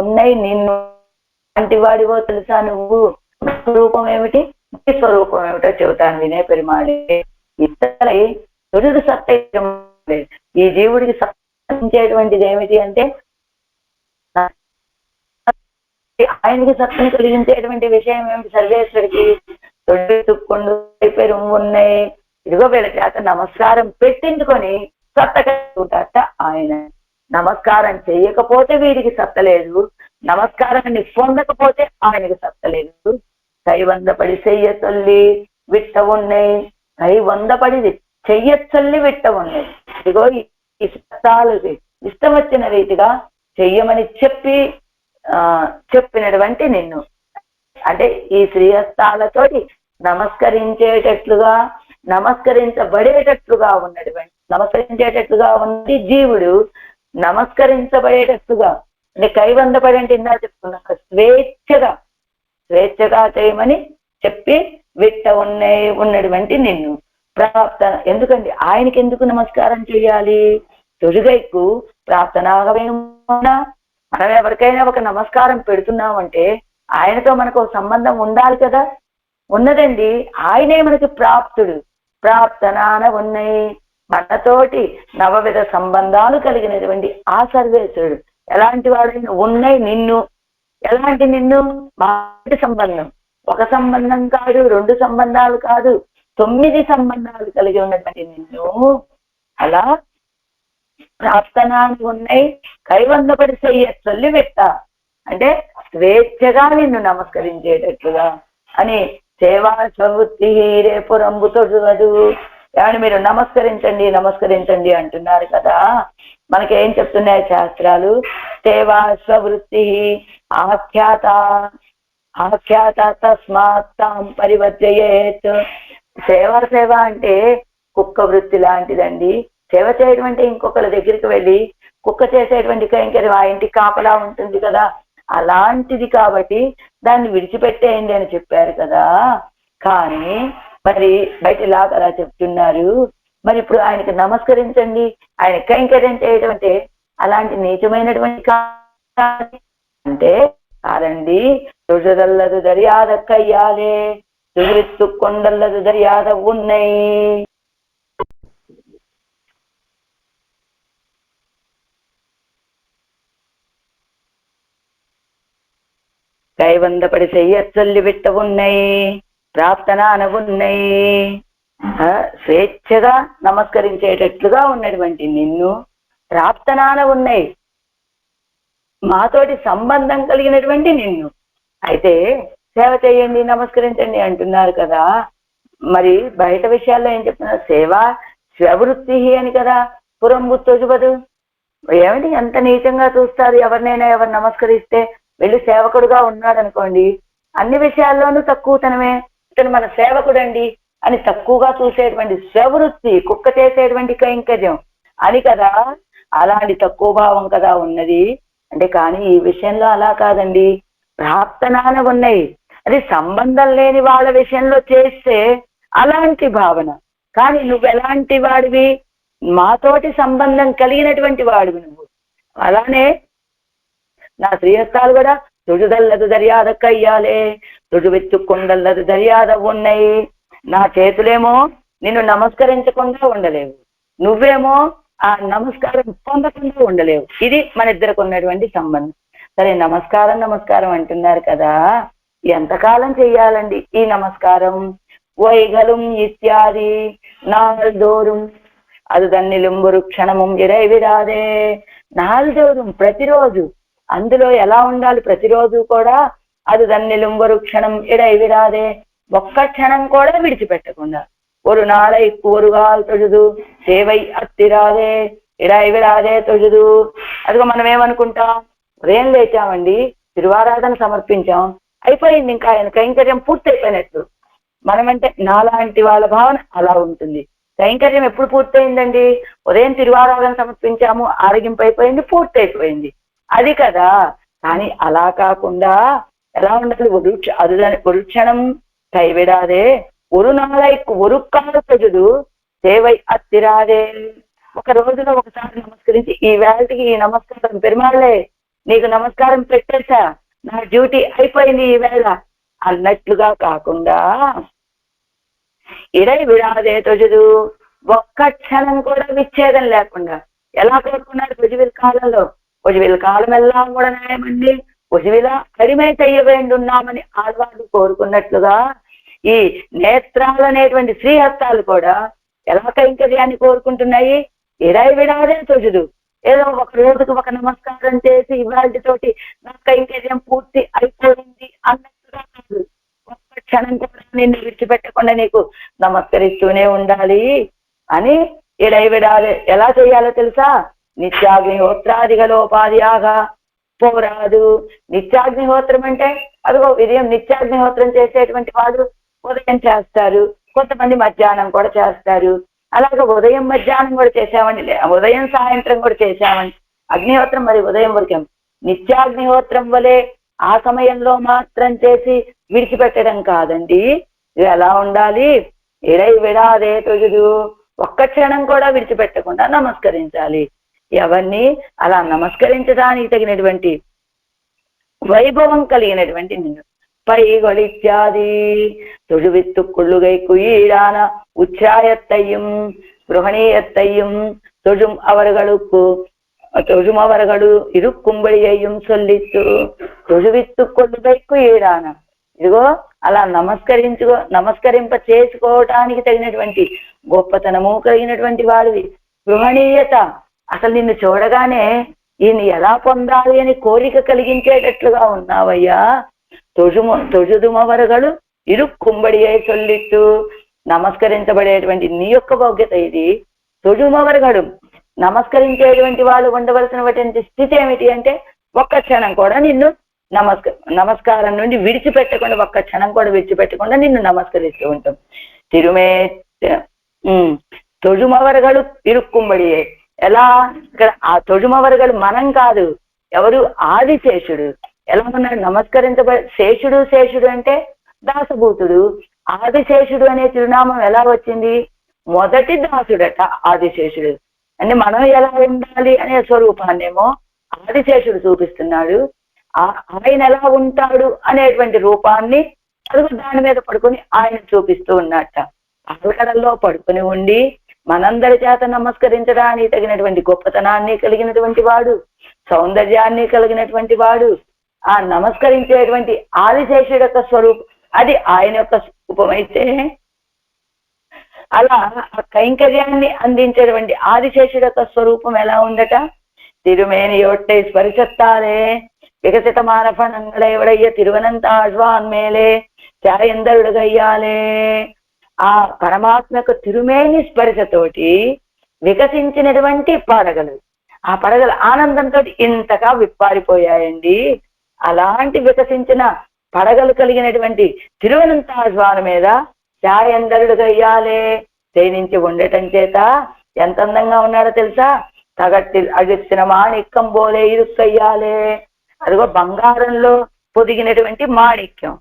ఉన్నై నిన్ను అలాంటి వాడివో తెలుసా నువ్వు? స్వరూపం ఏమిటి, నీ స్వరూపం ఏమిటో చెబుతాను వినే పెరుమాళే. ఇతరై తొడుగు సత్యం. ఈ జీవుడికి సత్యించేటువంటిది ఏమిటి అంటే ఆయనకి సత్తుని కలిగించేటువంటి విషయం ఏమిటి? సర్వేశ్వరికి తొడుగుకుండు పెరుము ఉన్నాయి. ఇదిగో వీళ్ళ చేత నమస్కారం పెట్టించుకొని సత్తట ఆయన. నమస్కారం చెయ్యకపోతే వీడికి సత్తలేదు, నమస్కారాన్ని పొందకపోతే ఆయనకి సత్తలేదు. కైవందపడి చెయ్య చొల్లి విట్ట ఉన్నాయి, కైవందపడి చెయ్య చొల్లి విట్ట ఉన్నాయి. ఇదిగో ఈ సత్తాలకి ఇష్టం వచ్చిన రీతిగా చెయ్యమని చెప్పినటువంటి నిన్ను, అంటే ఈ శ్రీహస్తాలతోటి నమస్కరించేటట్లుగా నమస్కరించబడేటట్లుగా ఉన్నది జీవుడు. నమస్కరించబడేటట్లుగా అంటే కైవందపడి అంటే ఇందా చెప్పుకున్నాక స్వేచ్ఛగా చేయమని చెప్పి విట్ట ఉన్నటువంటి నిన్ను ప్రాప్త. ఎందుకండి ఆయనకి ఎందుకు నమస్కారం చేయాలి? తొడుగైకు ప్రాప్తనాగమేనా? మనం ఎవరికైనా ఒక నమస్కారం పెడుతున్నామంటే ఆయనతో మనకు సంబంధం ఉండాలి కదా. ఉన్నదండి, ఆయనే మనకి ప్రాప్తుడు. ప్రాప్తనాన ఉన్నాయి, మనతోటి నవవిధ సంబంధాలు కలిగినటువంటి ఆ సర్వేశ్వరుడు. ఎలాంటి వాడైనా ఉన్నాయి నిన్ను. ఎలాంటి నిన్ను? మాటి సంబంధం, ఒక సంబంధం కాదు, 2 సంబంధాలు కాదు, 9 సంబంధాలు కలిగి ఉన్నటువంటి నిన్ను అలా ప్రాప్తనాలు ఉన్నాయి. కైవందపడి చెయ్య చొల్లి పెట్ట అంటే స్వేచ్ఛగా నిన్ను నమస్కరించేటట్లుగా అని. సేవా స్వవృత్తి రేపు రంబు తొడుగదు. ఏమని మీరు నమస్కరించండి అంటున్నారు కదా. మనకేం చెప్తున్నాయి శాస్త్రాలు? సేవా స్వవృత్తి ఆఖ్యాత తస్మాత్ తాం పరివర్తయేత్. సేవ అంటే కుక్క వృత్తి లాంటిదండి. సేవ చేయడం అంటే ఇంకొకరి దగ్గరికి వెళ్ళి కుక్క చేసేటువంటి కైంకర్యం ఆ ఇంటికి కాపలా ఉంటుంది కదా, అలాంటిది. కాబట్టి దాన్ని విడిచిపెట్టేయండి అని చెప్పారు కదా. కానీ మరి బయటలాగా అలా చెప్తున్నారు. మరి ఇప్పుడు ఆయనకి నమస్కరించండి, ఆయన కైంకర్యం చేయడం అంటే అలాంటి నీచమైనటువంటి అంటే కాదండి. తుజదల్లదు దర్యాద కయ్యాలే, తుజురిత్తు కొండల్లదు దర్యాద ఉన్నాయి. కైవందపడి చెయ్యొల్లి విట్ట ఉన్నాయి, ప్రాప్తనాన ఉన్నాయి. స్వేచ్ఛగా నమస్కరించేటట్లుగా ఉన్నటువంటి నిన్ను ప్రాప్తనాన ఉన్నాయి, మాతోటి సంబంధం కలిగినటువంటి నిన్ను. అయితే సేవ చేయండి, నమస్కరించండి అంటున్నారు కదా. మరి బయట విషయాల్లో ఏం చెప్తున్నారు? సేవ స్వవృత్తి అని కదా. పురంబు తొజుబదు. ఏమిటి ఎంత నీచంగా చూస్తారు ఎవరినైనా. ఎవరు నమస్కరిస్తే వెళ్ళి సేవకుడుగా ఉన్నాడు అనుకోండి, అన్ని విషయాల్లోనూ తక్కువతనమే. ఇతను మన సేవకుడండి అని తక్కువగా చూసేటువంటి స్వవృత్తి, కుక్క చేసేటువంటి కైంకర్యం అని కదా. అలాంటి తక్కువ భావం కదా ఉన్నది అంటే. కానీ ఈ విషయంలో అలా కాదండి. ప్రాప్తనాన ఉన్నాయి, అది సంబంధం లేని వాళ్ళ విషయంలో చేస్తే అలాంటి భావన. కానీ నువ్వు ఎలాంటి వాడివి? మాతోటి సంబంధం కలిగినటువంటి వాడివి నువ్వు. అలానే నా శ్రీహస్తాలు కూడా తుజుదల్లదు దర్యాద కయ్యాలే, తుజువెత్తు కొండల్లదు దర్యాద ఉన్నాయి. నా చేతులేమో నిన్ను నమస్కరించకుండా ఉండలేవు, నువ్వేమో ఆ నమస్కారం పొందకుండా ఉండలేవు. ఇది మన ఇద్దరికి ఉన్నటువంటి సంబంధం. సరే, నమస్కారం అంటున్నారు కదా. ఎంతకాలం చెయ్యాలండి ఈ నమస్కారం? వైగలం ఇత్యాది నాల్దోறும் అది దన్నిలుంబురు క్షణము ఇడైవిరాదే. నాల్దోறுం ప్రతిరోజు. అందులో ఎలా ఉండాలి? ప్రతిరోజు కూడా అది దన్నిలుంబురు క్షణం ఇడైవిరాదే, ఒక్క క్షణం కూడా విడిచిపెట్టకుండా. ஒரு நாளை கூறுகால் தொழுது సేవై అత్తిరాదే ఇడైవిరాదే తొழுదు. అదిగో మనం ఏమనుకుంటాం? ఉదయం లేచామండి, తిరువారాధన సమర్పించాం, అయిపోయింది, ఇంకా ఆయన కైంకర్యం పూర్తయిపోయినట్టు. మనమంటే నాలాంటి వాళ్ళ భావన అలా ఉంటుంది. కైంకర్యం ఎప్పుడు పూర్తయిందండి? ఉదయం తిరువారాధన సమర్పించాము, ఆరగింపు అయిపోయింది, పూర్తయిపోయింది, అది కదా. కానీ అలా కాకుండా ఎలా ఉండాలి? ஒரு క్షణం కైవిడాదే, ஒரு நாளைக்கு ஒரு கால் தொழுது సేవై అత్తిరాదే. ఒక రోజులో ఒకసారి నమస్కరించి, ఈ వేళకి ఈ నమస్కారం పెరుమాళ్ళే నీకు నమస్కారం పెట్టేశా, నా డ్యూటీ అయిపోయింది ఈవేళ అన్నట్లుగా కాకుండా ఇడై విడాదే తొజుదు, ఒక్క క్షణం కూడా విచ్ఛేదం లేకుండా ఎలా కోరుకున్నారు పొజివిల్ కాలంలో? పొజివిల్ కాలం ఎల్లా కూడా న్యాయమండి, పొజివిల కడిమే చెయ్య వేండున్నామని ఆళ్వార్లు కోరుకున్నట్లుగా ఈ నేత్రాలు అనేటువంటి శ్రీహస్తాలు కూడా ఎలా కైంకర్యాన్ని కోరుకుంటున్నాయి? ఇడై విడాదే తొజుదు, ఏదో ఒక రోజుకు ఒక నమస్కారం చేసి ఇవాళతోటి నా కైంకర్యం పూర్తి అయిపోయింది అన్నట్టుగా కాదు. ఒక్క క్షణం కూడా నిన్ను విడిచిపెట్టకుండా నీకు నమస్కరిస్తూనే ఉండాలి అని ఇడై విడాలి. ఎలా చేయాలో తెలుసా? నిత్యాగ్నిహోత్రాదిగలోపాధియాగా పోరాదు. నిత్యాగ్నిహోత్రం అంటే అదిగో ఉదయం నిత్యాగ్నిహోత్రం చేసేటువంటి వాడు ఉదయం చేస్తారు, కొంతమంది మధ్యాహ్నం కూడా చేస్తారు. అలాగే ఉదయం మధ్యాహ్నం కూడా చేసామండి, ఉదయం సాయంత్రం కూడా చేసామండి అగ్నిహోత్రం. మరి ఉదయం వరకే నిత్యాగ్నిహోత్రం వలె ఆ సమయంలో మాత్రం చేసి విడిచిపెట్టడం కాదండి. ఇది ఎలా ఉండాలి? ఇడై విడాదే తొజుదు, ఒక్క క్షణం కూడా విడిచిపెట్టకుండా నమస్కరించాలి. ఎవరిని? అలా నమస్కరించడానికి తగినటువంటి వైభవం కలిగినటువంటి నిన్ను పైగొలిత్యాది தொழுவித்து கொள்ளுகை குயிலான உச்சாயத்தையும் గృహణీయத்தையும் தொழும் அவர்களு இருக்கும்பడియையும் சொல்లిత్తు தொழுவித்து கொள்ளுகை కుయిలాన. ఇదిగో అలా నమస్కరింప చేసుకోవటానికి తగినటువంటి గొప్పతనము కలిగినటువంటి వాడివి. గృహణీయత, అసలు నిన్ను చూడగానే ఈయన ఎలా పొందాలి అని కోరిక కలిగించేటట్లుగా ఉన్నావయ్యా. తొజుదుమవరగలు ఇరుక్కుంబడియై సొల్లిత్తు, నమస్కరించబడేటువంటి నీ యొక్క భోగ్యత ఇది. తొజుమవరగడు, నమస్కరించేటువంటి వాళ్ళు ఉండవలసినటువంటి స్థితి ఏమిటి అంటే ఒక్క క్షణం కూడా నిన్ను నమస్కారం నుండి విడిచిపెట్టకుండా, ఒక్క క్షణం కూడా విడిచిపెట్టకుండా నిన్ను నమస్కరిస్తూ ఉంటాం. తిరుమే తొజుమవరగలు ఇరుక్కుంబడియే. ఎలా? ఇక్కడ ఆ తొజుమవరగలు మనం కాదు, ఎవరు? ఆదిశేషుడు. ఎలా ఉన్నాడు? శేషుడు అంటే దాసభూతుడు. ఆదిశేషుడు అనే తిరునామం ఎలా వచ్చింది? మొదటి దాసుడట ఆదిశేషుడు. అంటే మనం ఎలా ఉండాలి అనే స్వరూపాన్నేమో ఆదిశేషుడు చూపిస్తున్నాడు. ఆయన ఎలా ఉంటాడు అనేటువంటి రూపాన్ని అదుగు దాని మీద పడుకొని ఆయన చూపిస్తూ ఉన్నట్ట. ఆలకడల్లో పడుకొని ఉండి మనందరి చేత నమస్కరించడానికి తగినటువంటి గొప్పతనాన్ని కలిగినటువంటి వాడు, సౌందర్యాన్ని కలిగినటువంటి వాడు, ఆ నమస్కరించేటువంటి ఆదిశేషుడు యొక్క స్వరూపం అది ఆయన యొక్క స్వరూపమైతే, అలా ఆ కైంకర్యాన్ని అందించేటువంటి ఆదిశేషుడు యొక్క స్వరూపం ఎలా ఉందట? తిరుమేనియోట్టై స్పరిశత్తాలే వికసితమాన ఫణంగళైవడయ్య తిరువనంతాழ்వాన్ మేలే చాయందరుడుగయ్యాలే. ఆ పరమాత్మ యొక్క తిరుమేని స్పర్శతోటి వికసించినటువంటి పడగలు, ఆ పడగలు ఆనందంతో ఇంతగా విప్పారిపోయాయండి. అలాంటి వికసించిన పడగలు కలిగినటువంటి తిరువనంతాழ்వాన్ మీద చాయందరుడుగయ్యాలే శయనించి ఉండటం చేత ఎంత అందంగా ఉన్నాడో తెలుసా? తగట్టి అగెత్తిన మాణిక్యం బోలే ఇరుక్కయ్యాలే. అదిగో బంగారంలో పొదిగినటువంటి మాణిక్యం.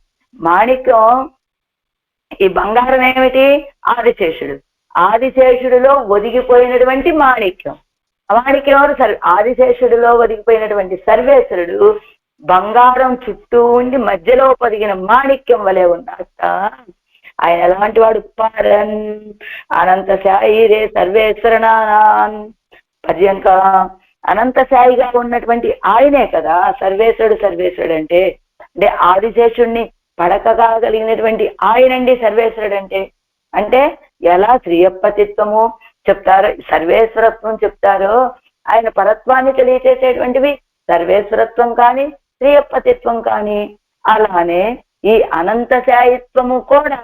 ఈ బంగారం ఏమిటి? ఆదిశేషుడు. ఆదిశేషుడిలో ఒదిగిపోయినటువంటి మాణిక్యం. ఎవరు? ఆదిశేషుడిలో ఒదిగిపోయినటువంటి సర్వేశ్వరుడు బంగారం చుట్టూ ఉండి మధ్యలో పొదిగిన మాణిక్యం వలె ఉన్నట్ట. ఆయన ఎలాంటి వాడు? పరన్ అనంత సాయి రే సర్వేశ్వరనాన్ పర్యంక. అనంతశాయిగా ఉన్నటువంటి ఆయనే కదా సర్వేశ్వరుడు అంటే. ఆదిశేషుడిని పడకగా కలిగినటువంటి ఆయనండి సర్వేశ్వరుడు అంటే ఎలా శ్రీయప్పతిత్వము చెప్తారో, సర్వేశ్వరత్వం చెప్తారో, ఆయన పరత్వాన్ని తెలియచేసేటువంటివి సర్వేశ్వరత్వం కానీ శ్రీయప్పతిత్వం కానీ. అలానే ఈ అనంతశాయిత్వము కూడా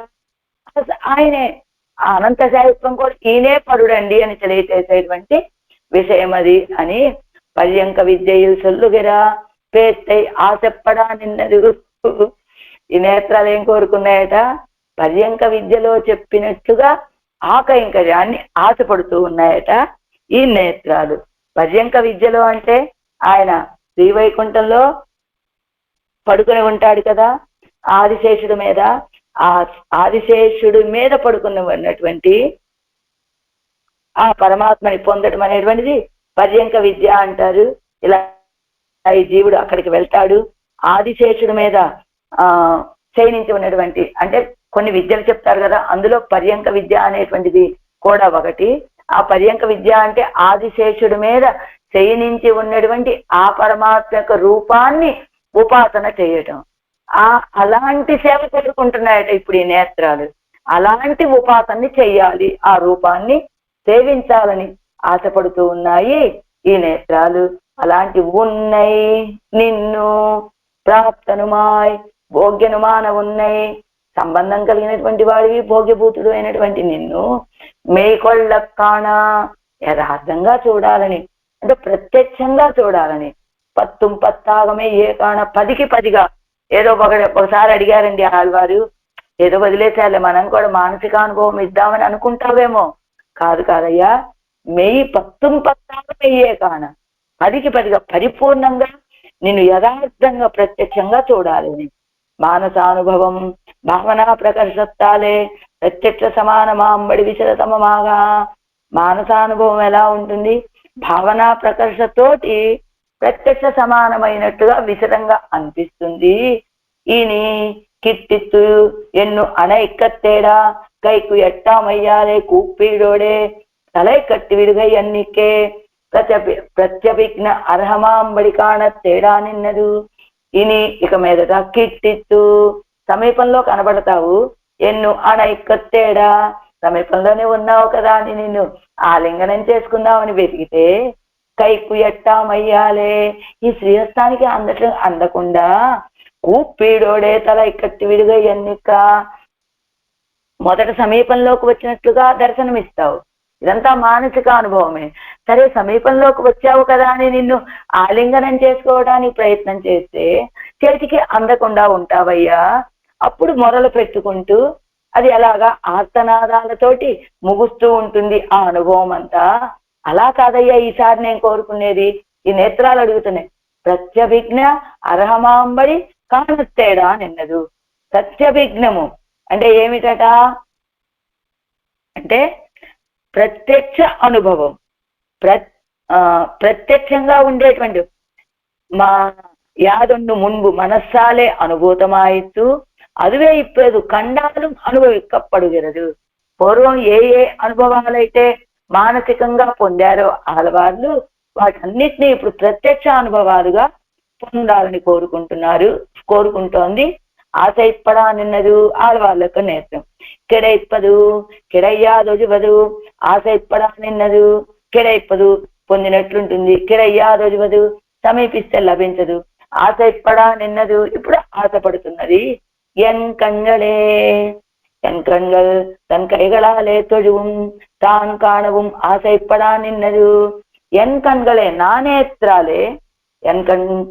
ఆయనే. ఆ అనంతశాయిత్వం కూడా ఈయనే పరుడండి అని తెలియచేసేటువంటి విషయం అది అని. పర్యంక విద్యలు సొల్లుగిరా పేత్తై ఆశప్పడా నిన్నది. ఈ నేత్రాలు ఏం కోరుకున్నాయట? పర్యంక విద్యలో చెప్పినట్లుగా ఆ కైంకర్యాన్ని ఆశపడుతూ ఉన్నాయట ఈ నేత్రాలు. పర్యంక విద్యలో అంటే ఆయన శ్రీవైకుంఠంలో పడుకుని ఉంటాడు కదా ఆదిశేషుడి మీద. ఆ ఆదిశేషుడి మీద పడుకుని ఉన్నటువంటి ఆ పరమాత్మని పొందడం అనేటువంటిది పర్యంక విద్య అంటారు. ఇలా ఈ జీవుడు అక్కడికి వెళ్తాడు, ఆదిశేషుడి మీద శయనించి ఉన్నటువంటి, అంటే కొన్ని విద్యలు చెప్తారు కదా, అందులో పర్యంక విద్య అనేటువంటిది కూడా ఒకటి. ఆ పర్యంక విద్య అంటే ఆదిశేషుడి మీద శయనించి ఉన్నటువంటి ఆ పరమాత్మ యొక్క రూపాన్ని ఉపాసన చేయటం. అలాంటి సేవ కోరుకుంటున్నాయట ఇప్పుడు ఈ నేత్రాలు. అలాంటి ఉపాసనని చెయ్యాలి, ఆ రూపాన్ని సేవించాలని ఆశపడుతూ ఉన్నాయి ఈ నేత్రాలు. అలాంటి ఉన్నాయి నిన్ను ప్రాప్తనుమాయ్, భోగ్యనుమాన ఉన్నాయి, సంబంధం కలిగినటువంటి వాడివి, భోగ్యభూతుడు అయినటువంటి నిన్ను మేకొళ్ళ కాణ, యథార్థంగా చూడాలని, అంటే ప్రత్యక్షంగా చూడాలని. పత్తుం పత్తాగమే ఏ కాణ, 10కి 10గా. ఏదో ఒకసారి అడిగారండి ఆళ్వారు, ఏదో వదిలేసారులే మనం కూడా మానసికానుభవం ఇద్దామని అనుకుంటావేమో. కాదయ్యా, మెయ్యి పత్తుం పత్తాగమయ్యే కాణ, 10కి 10గా పరిపూర్ణంగా నిన్ను యథార్థంగా ప్రత్యక్షంగా చూడాలని. మానసానుభవం భావనా ప్రకర్షత్తాలే ప్రత్యక్ష సమానమాంబడి విశరతమమాగా. మానసానుభవం ఎలా ఉంటుంది? భావనా ప్రకర్షతోటి ప్రత్యక్ష సమానమైనట్టుగా విశదంగా అనిపిస్తుంది. ఈని కిట్టిత్తు ఎన్ను అణైక్కత్తేడా కైకు ఎట్టామయ్యాలే కూప్పీడోడే తలై కట్టి విడుగై అన్నికే ప్రత్యభిజ్ఞ అర్హమాంబడి కాణ తేడా నిన్నదు. ఇని ఇక మీదట కిట్టిత్తు, సమీపంలో కనబడతావు, ఎన్ను అణైక్కత్తేడా, సమీపంలోనే ఉన్నావు కదా అని నిన్ను ఆలింగనం చేసుకుందామని వెతికితే, కైకు ఎట్టామయ్యాలే, ఈ శ్రీహస్తానికి అందకుండా కూప్పీడోడే తల ఇక్కట్టి విడుగా ఎన్నిక, మొదట సమీపంలోకి వచ్చినట్లుగా దర్శనమిస్తావు. ఇదంతా మానసిక అనుభవమే. సరే, సమీపంలోకి వచ్చావు కదా అని నిన్ను ఆలింగనం చేసుకోవడానికి ప్రయత్నం చేస్తే చేతికి అందకుండా ఉంటావయ్యా. అప్పుడు మొరలు పెట్టుకుంటూ అది ఎలాగా ఆర్తనాదాలతోటి ముగుస్తూ ఉంటుంది ఆ అనుభవం అంతా. అలా కాదయ్యా ఈసారి నేను కోరుకునేది. ఈ నేత్రాలు అడుగుతున్నాయి, ప్రత్యభిజ్ఞ అర్హమాంబడి కానత్తేడా నిన్నదు. సత్యభిజ్ఞము అంటే ఏమిటట? అంటే ప్రత్యక్ష అనుభవం, ప్రత్యక్షంగా ఉండేటువంటి మా యాదొండు మున్బు మనస్సాలే అనుభూతమాయిత్తు అదువే ఇప్పేదు కండాలు అనుభవిక్కப்படுகிறது. పూర్వం ఏ అనుభవాలైతే మానసికంగా పొందారో ఆడవాళ్ళు వాటన్నిటినీ ఇప్పుడు ప్రత్యక్ష అనుభవాలుగా పొందాలని కోరుకుంటోంది. ఆశ ఇప్పడా నిన్నదు ఆడవాళ్ళకు నేత్రం. కెడైప్పదు కెడయ్యాదొజువదు, ఆశ ఇప్పడా నిన్నదు, కెడైప్పదు పొందినట్లుంటుంది, కెడయ్యాదొజువదు సమీపిస్తే లభించదు, ఆశ ఇప్పడా నిన్నదు ఇప్పుడు ఆశపడుతున్నది. ఎన్ కண்களே என் கண்கள் தன் கைகளாலே தொழுவும் தான் காணவும் ஆசைப்படா நின்னது. என் கண்களே నా నేత్రాలే,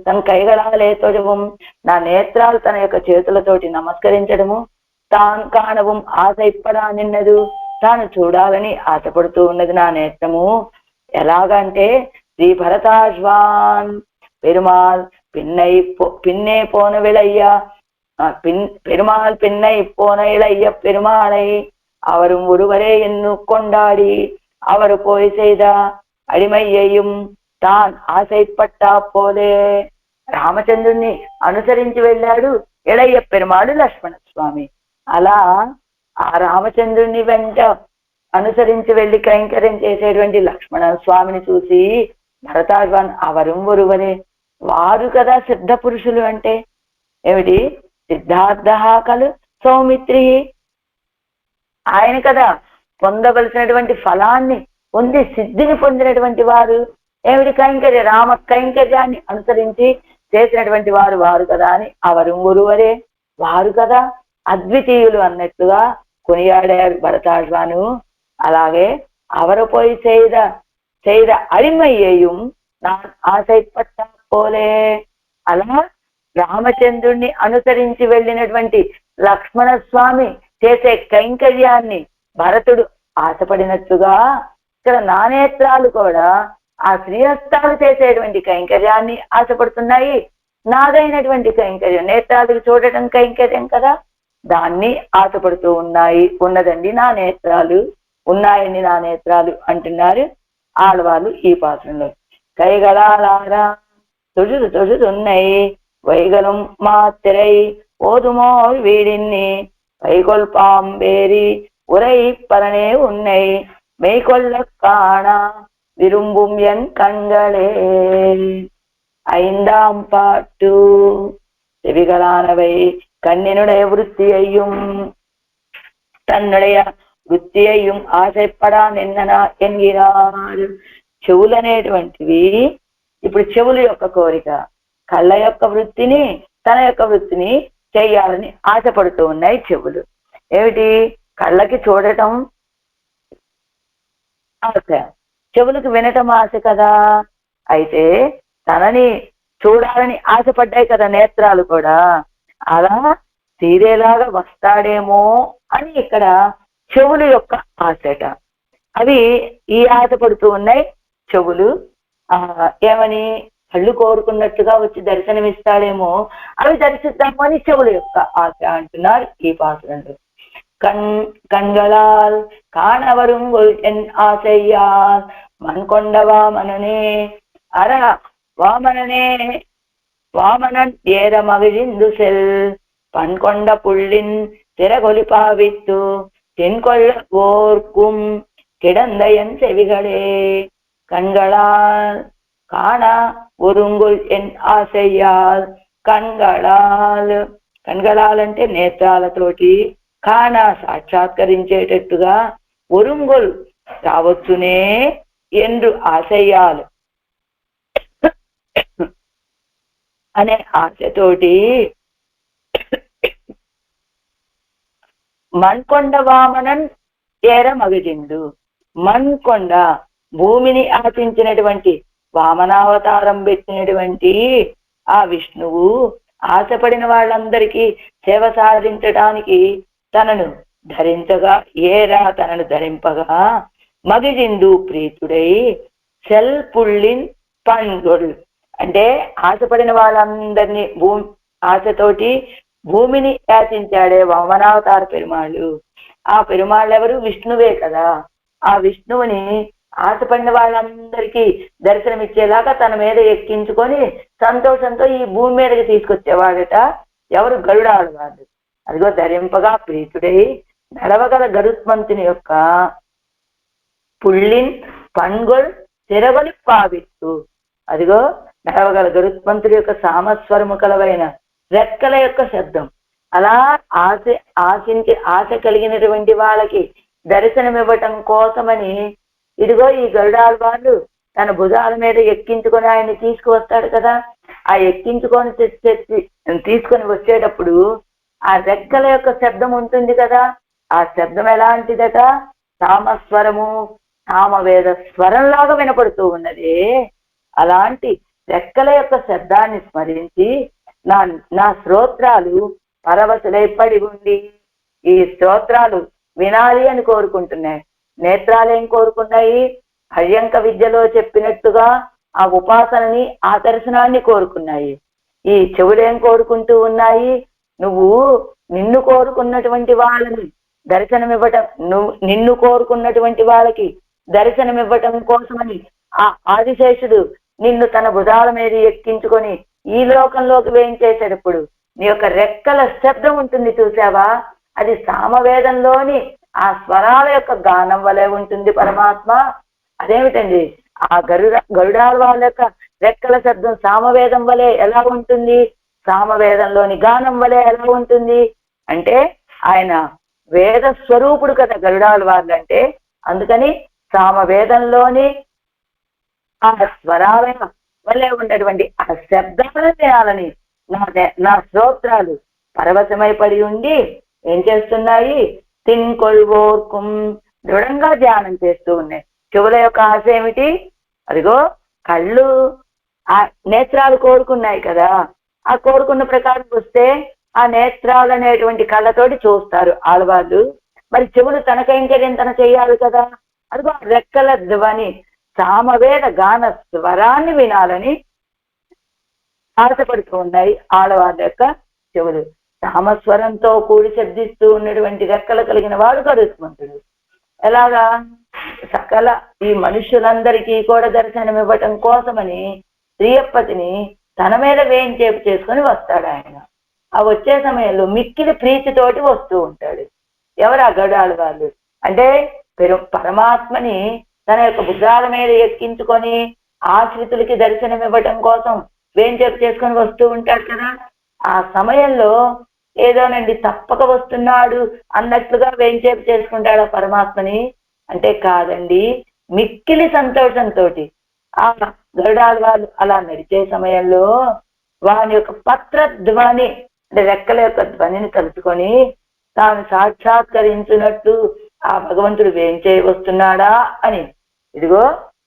తన కైగళాలే తొడవం, నా నేత్రాలు తన యొక్క చేతులతోటి నమస్కరించడము, తాను కాణవం ఆశైప్పడా నిన్నదు, తాను చూడాలని ఆశపడుతూ ఉన్నది నా నేత్రము. ఎలాగంటే శ్రీ భరతాశ్వాన్ పెరుమాల్ పిన్నే పోన విళయ్య பெருமாள் பின்னை போன இளைய பெருமாளை அவரும் ஒருவரே என்னு கொண்டாடி அவர் போய் செய்த అడిమయ్యயும் తాన్ ఆశైపట్టా పోలే. రామచంద్రుణ్ణి అనుసరించి వెళ్ళాడు ఇళయ్య పెరుమాడు లక్ష్మణ స్వామి. అలా ఆ రామచంద్రుని వెంట అనుసరించి వెళ్ళి కైంకర్యం చేసేటువంటి లక్ష్మణ స్వామిని చూసి భరతాశ్వాన్ అవరం ఒరువరే, వారు కదా సిద్ధ పురుషులు. అంటే ఏమిటి? సిద్ధార్థ కలు సౌమిత్రి, ఆయన కదా పొందవలసినటువంటి ఫలాన్ని పొంది సిద్ధిని పొందినటువంటి వారు. ఏమిటి? కైంకర్య, రామ కైంకర్యాన్ని అనుసరించి చేసినటువంటి వారు కదా అని అవరు ఒరువరే, వారు కదా అద్వితీయులు అన్నట్లుగా కొనియాడారు భరతాశ్వాను. అలాగే అవరు పోయి செய்த అడిమయ్యేயும் நான் ఆశైపట్టా పోలే. అలా రామచంద్రుణ్ణి అనుసరించి వెళ్ళినటువంటి లక్ష్మణ స్వామి చేసే కైంకర్యాన్ని భరతుడు ఆశపడినట్టుగా ఇక్కడ నానేత్రాలు కూడా ఆ శ్రీహస్తాలు చేసేటువంటి కైంకర్యాన్ని ఆశపడుతున్నాయి. నాదైనటువంటి కైంకర్యం, నేత్రాలకు చూడటం కైంకర్యం కదా, దాన్ని ఆశపడుతూ ఉన్నదండి నా నేత్రాలు, ఉన్నాయండి నా నేత్రాలు అంటున్నారు ఆడవాళ్ళు ఈ పాత్రలో. కైగళాలారా తొడుదున్నాయి வைகளும் மாத்திரை ஓதுமோல் வீடின்னி வைகொள் பாம்பேரி உரை பரனே உன்னை மெய்கொள்ள காணா விரும்பும் என் கண்களே. ஐந்தாம் பாட்டு. செவிகளானவை கண்ணினுடைய விருத்தியையும் தன்னுடைய వృత్తియు ఆశపడా నిన్ననా ఎన్గిరారు. చెవులు అనేటువంటివి ఇప్పుడు చెవుల యొక్క కోరిక, కళ్ళ యొక్క వృత్తిని తన యొక్క వృత్తిని చేయాలని ఆశపడుతూ ఉన్నాయి చెవులు. ఏమిటి? కళ్ళకి చూడటం ఆశ, చెవులకు వినటం ఆశ కదా. అయితే తనని చూడాలని ఆశపడ్డాయి కదా నేత్రాలు కూడా. అలా తీరేలాగా వస్తాడేమో అని ఇక్కడ చెవులు యొక్క ఆశట. అవి ఈ ఆశపడుతూ ఉన్నాయి చెవులు. ఏమని? కళ్ళు కోరుకున్నట్టుగా వచ్చి దర్శనమిస్తాడేమో, అవి దర్శిద్దాము అని చెవుల యొక్క ఆశ అంటున్నారు ఈ పాత్రలు. கண்களால் காணவரும் என் ஆசையால் மண்கொண்ட வாமனனே அற வாமனனே வாமனன் ஏற மகிழ்ந்து செல் பண்கொண்ட புள்ளின் திறகொலி பாவித்து தென்கொள்ள ஓர்க்கும் கிடந்த என் செவிகளே. கண்களால் కాణ ఒరుంగుల్ ఎన్ ఆశయ్యాల్. కண்గళాలంటే నేత్రాలతోటి, కాణ సాక్షాత్కరించేటట్టుగా, ఒరుంగుల్ రావచ్చునే ఎందు ఆశయ్యాలు అనే ఆశతోటి మణ్కొండ వామనన్ ఏర మగజిండు. మణ్కొండ భూమిని ఆశించినటువంటి, వామనావతారం పెట్టినటువంటి ఆ విష్ణువు ఆశపడిన వాళ్ళందరికీ సేవ సాధించడానికి తనను ధరించగా, ఏరా తనను ధరింపగా, మగిజిందు ప్రీతుడై సెల్ పుళ్ళిన్ పంగొల్ అంటే ఆశపడిన వాళ్ళందరినీ ఆశతోటి భూమిని యాచించాడే వామనావతార పెరుమాళ్ళు. ఆ పెరుమాళ్ళు ఎవరు? విష్ణువే కదా. ఆ విష్ణువుని ఆశపడిన వాళ్ళందరికీ దర్శనమిచ్చేలాగా తన మీద ఎక్కించుకొని సంతోషంతో ఈ భూమి మీదకి తీసుకొచ్చేవాడట. ఎవరు? గరుడాళ్వాడు. అదిగో ధరింపగా ప్రీతుడై నడవగల గరుత్మంతుని యొక్క పుళ్ళిన్ పంగొల్ తిరగలి పావిస్తూ, అదిగో నడవగల గరుత్మంతుడి యొక్క సామస్వరము కలవైన రెక్కల యొక్క శబ్దం. అలా ఆశ కలిగినటువంటి వాళ్ళకి దర్శనమివ్వటం కోసమని ఇదిగో ఈ గరుడాళ్వాళ్ళు తన భుజాల మీద ఎక్కించుకొని ఆయన్ని తీసుకువస్తాడు కదా. ఆ ఎక్కించుకొని తీసుకొని వచ్చేటప్పుడు ఆ రెక్కల యొక్క శబ్దం ఉంటుంది కదా. ఆ శబ్దం ఎలాంటిదట? సామస్వరము, సామవేద స్వరంలాగా వినపడుతూ ఉన్నది. అలాంటి రెక్కల యొక్క శబ్దాన్ని స్మరించి నా స్తోత్రాలు పరవశులై పడి ఉండి ఈ స్తోత్రాలు వినాలి అని కోరుకుంటున్నాయి. నేత్రాలేం కోరుకున్నాయి? హర్యంక విద్యలో చెప్పినట్టుగా ఆ ఉపాసనని, ఆ దర్శనాన్ని కోరుకున్నాయి. ఈ చెవులేం కోరుకుంటూ ఉన్నాయి? నువ్వు నిన్ను కోరుకున్నటువంటి వాళ్ళని దర్శనమివ్వటం, నిన్ను కోరుకున్నటువంటి వాళ్ళకి దర్శనమివ్వటం కోసమని ఆ ఆదిశేషుడు నిన్ను తన భుజాల మీద ఎక్కించుకొని ఈ లోకంలోకి వేయించేసేటప్పుడు నీ యొక్క రెక్కల శబ్దం ఉంటుంది చూసావా? అది సామవేదంలోని ఆ స్వరాల యొక్క గానం వలె ఉంటుంది పరమాత్మ. అదేమిటండి? ఆ గరుడాల వాళ్ళ యొక్క రెక్కల శబ్దం సామవేదం వలె ఎలా ఉంటుంది? సామవేదంలోని గానం వలె ఎలా ఉంటుంది అంటే ఆయన వేద స్వరూపుడు కదా గరుడాల వాళ్ళంటే. అందుకని సామవేదంలోని ఆ స్వరాల వలె ఉన్నటువంటి ఆ శబ్దాలను వినాలని నా స్తోత్రాలు పరవశమైపడి ఉండి ఏం చేస్తున్నాయి? తిన్కొల్వోర్కుం దృఢంగా ధ్యానం చేస్తూ ఉన్నాయి. చెవుల యొక్క ఆశ ఏమిటి? అదిగో కళ్ళు, ఆ నేత్రాలు కోరుకున్నాయి కదా. ఆ కోరుకున్న ప్రకారం వస్తే ఆ నేత్రాలు అనేటువంటి కళ్ళతోటి చూస్తారు ఆడవాళ్ళు. మరి చెవులు తన కైంకర్యం తన చేయాలి కదా. అదిగో రెక్కల ధ్వని, సామవేద గాన స్వరాన్ని వినాలని ఆశపడుతూ ఉన్నాయి ఆడవాళ్ళ యొక్క చెవులు. సామస్వరంతో కూడి శబ్దిస్తూ ఉన్నటువంటి రెక్కలు కలిగిన వాడు గరుత్మంతుడు. ఎలాగా? సకల ఈ మనుషులందరికీ కూడా దర్శనం ఇవ్వటం కోసమని శ్రీయప్పతిని తన మీద వేయించేపు చేసుకొని వస్తాడు ఆయన. ఆ వచ్చే సమయంలో మిక్కిలి ప్రీతితోటి వస్తూ ఉంటాడు. ఎవరు? ఆ గరుడాళ్ళ వాళ్ళు. అంటే పరమాత్మని తన యొక్క భుజాల మీద ఎక్కించుకొని ఆశ్రితులకి దర్శనం ఇవ్వటం కోసం వేయించేపు చేసుకొని వస్తూ ఉంటాడు కదా. ఆ సమయంలో ఏదోనండి తప్పక వస్తున్నాడు అన్నట్లుగా వేయించేపు చేసుకుంటాడు ఆ పరమాత్మని అంటే కాదండి, మిక్కిలి సంతోషంతో ఆ గరుడాళ్ళ వాళ్ళు అలా నడిచే సమయంలో వాని యొక్క పత్ర ధ్వని అంటే రెక్కల యొక్క ధ్వనిని తలుచుకొని తాను సాక్షాత్కరించినట్టు ఆ భగవంతుడు వేయించే వస్తున్నాడా అని, ఇదిగో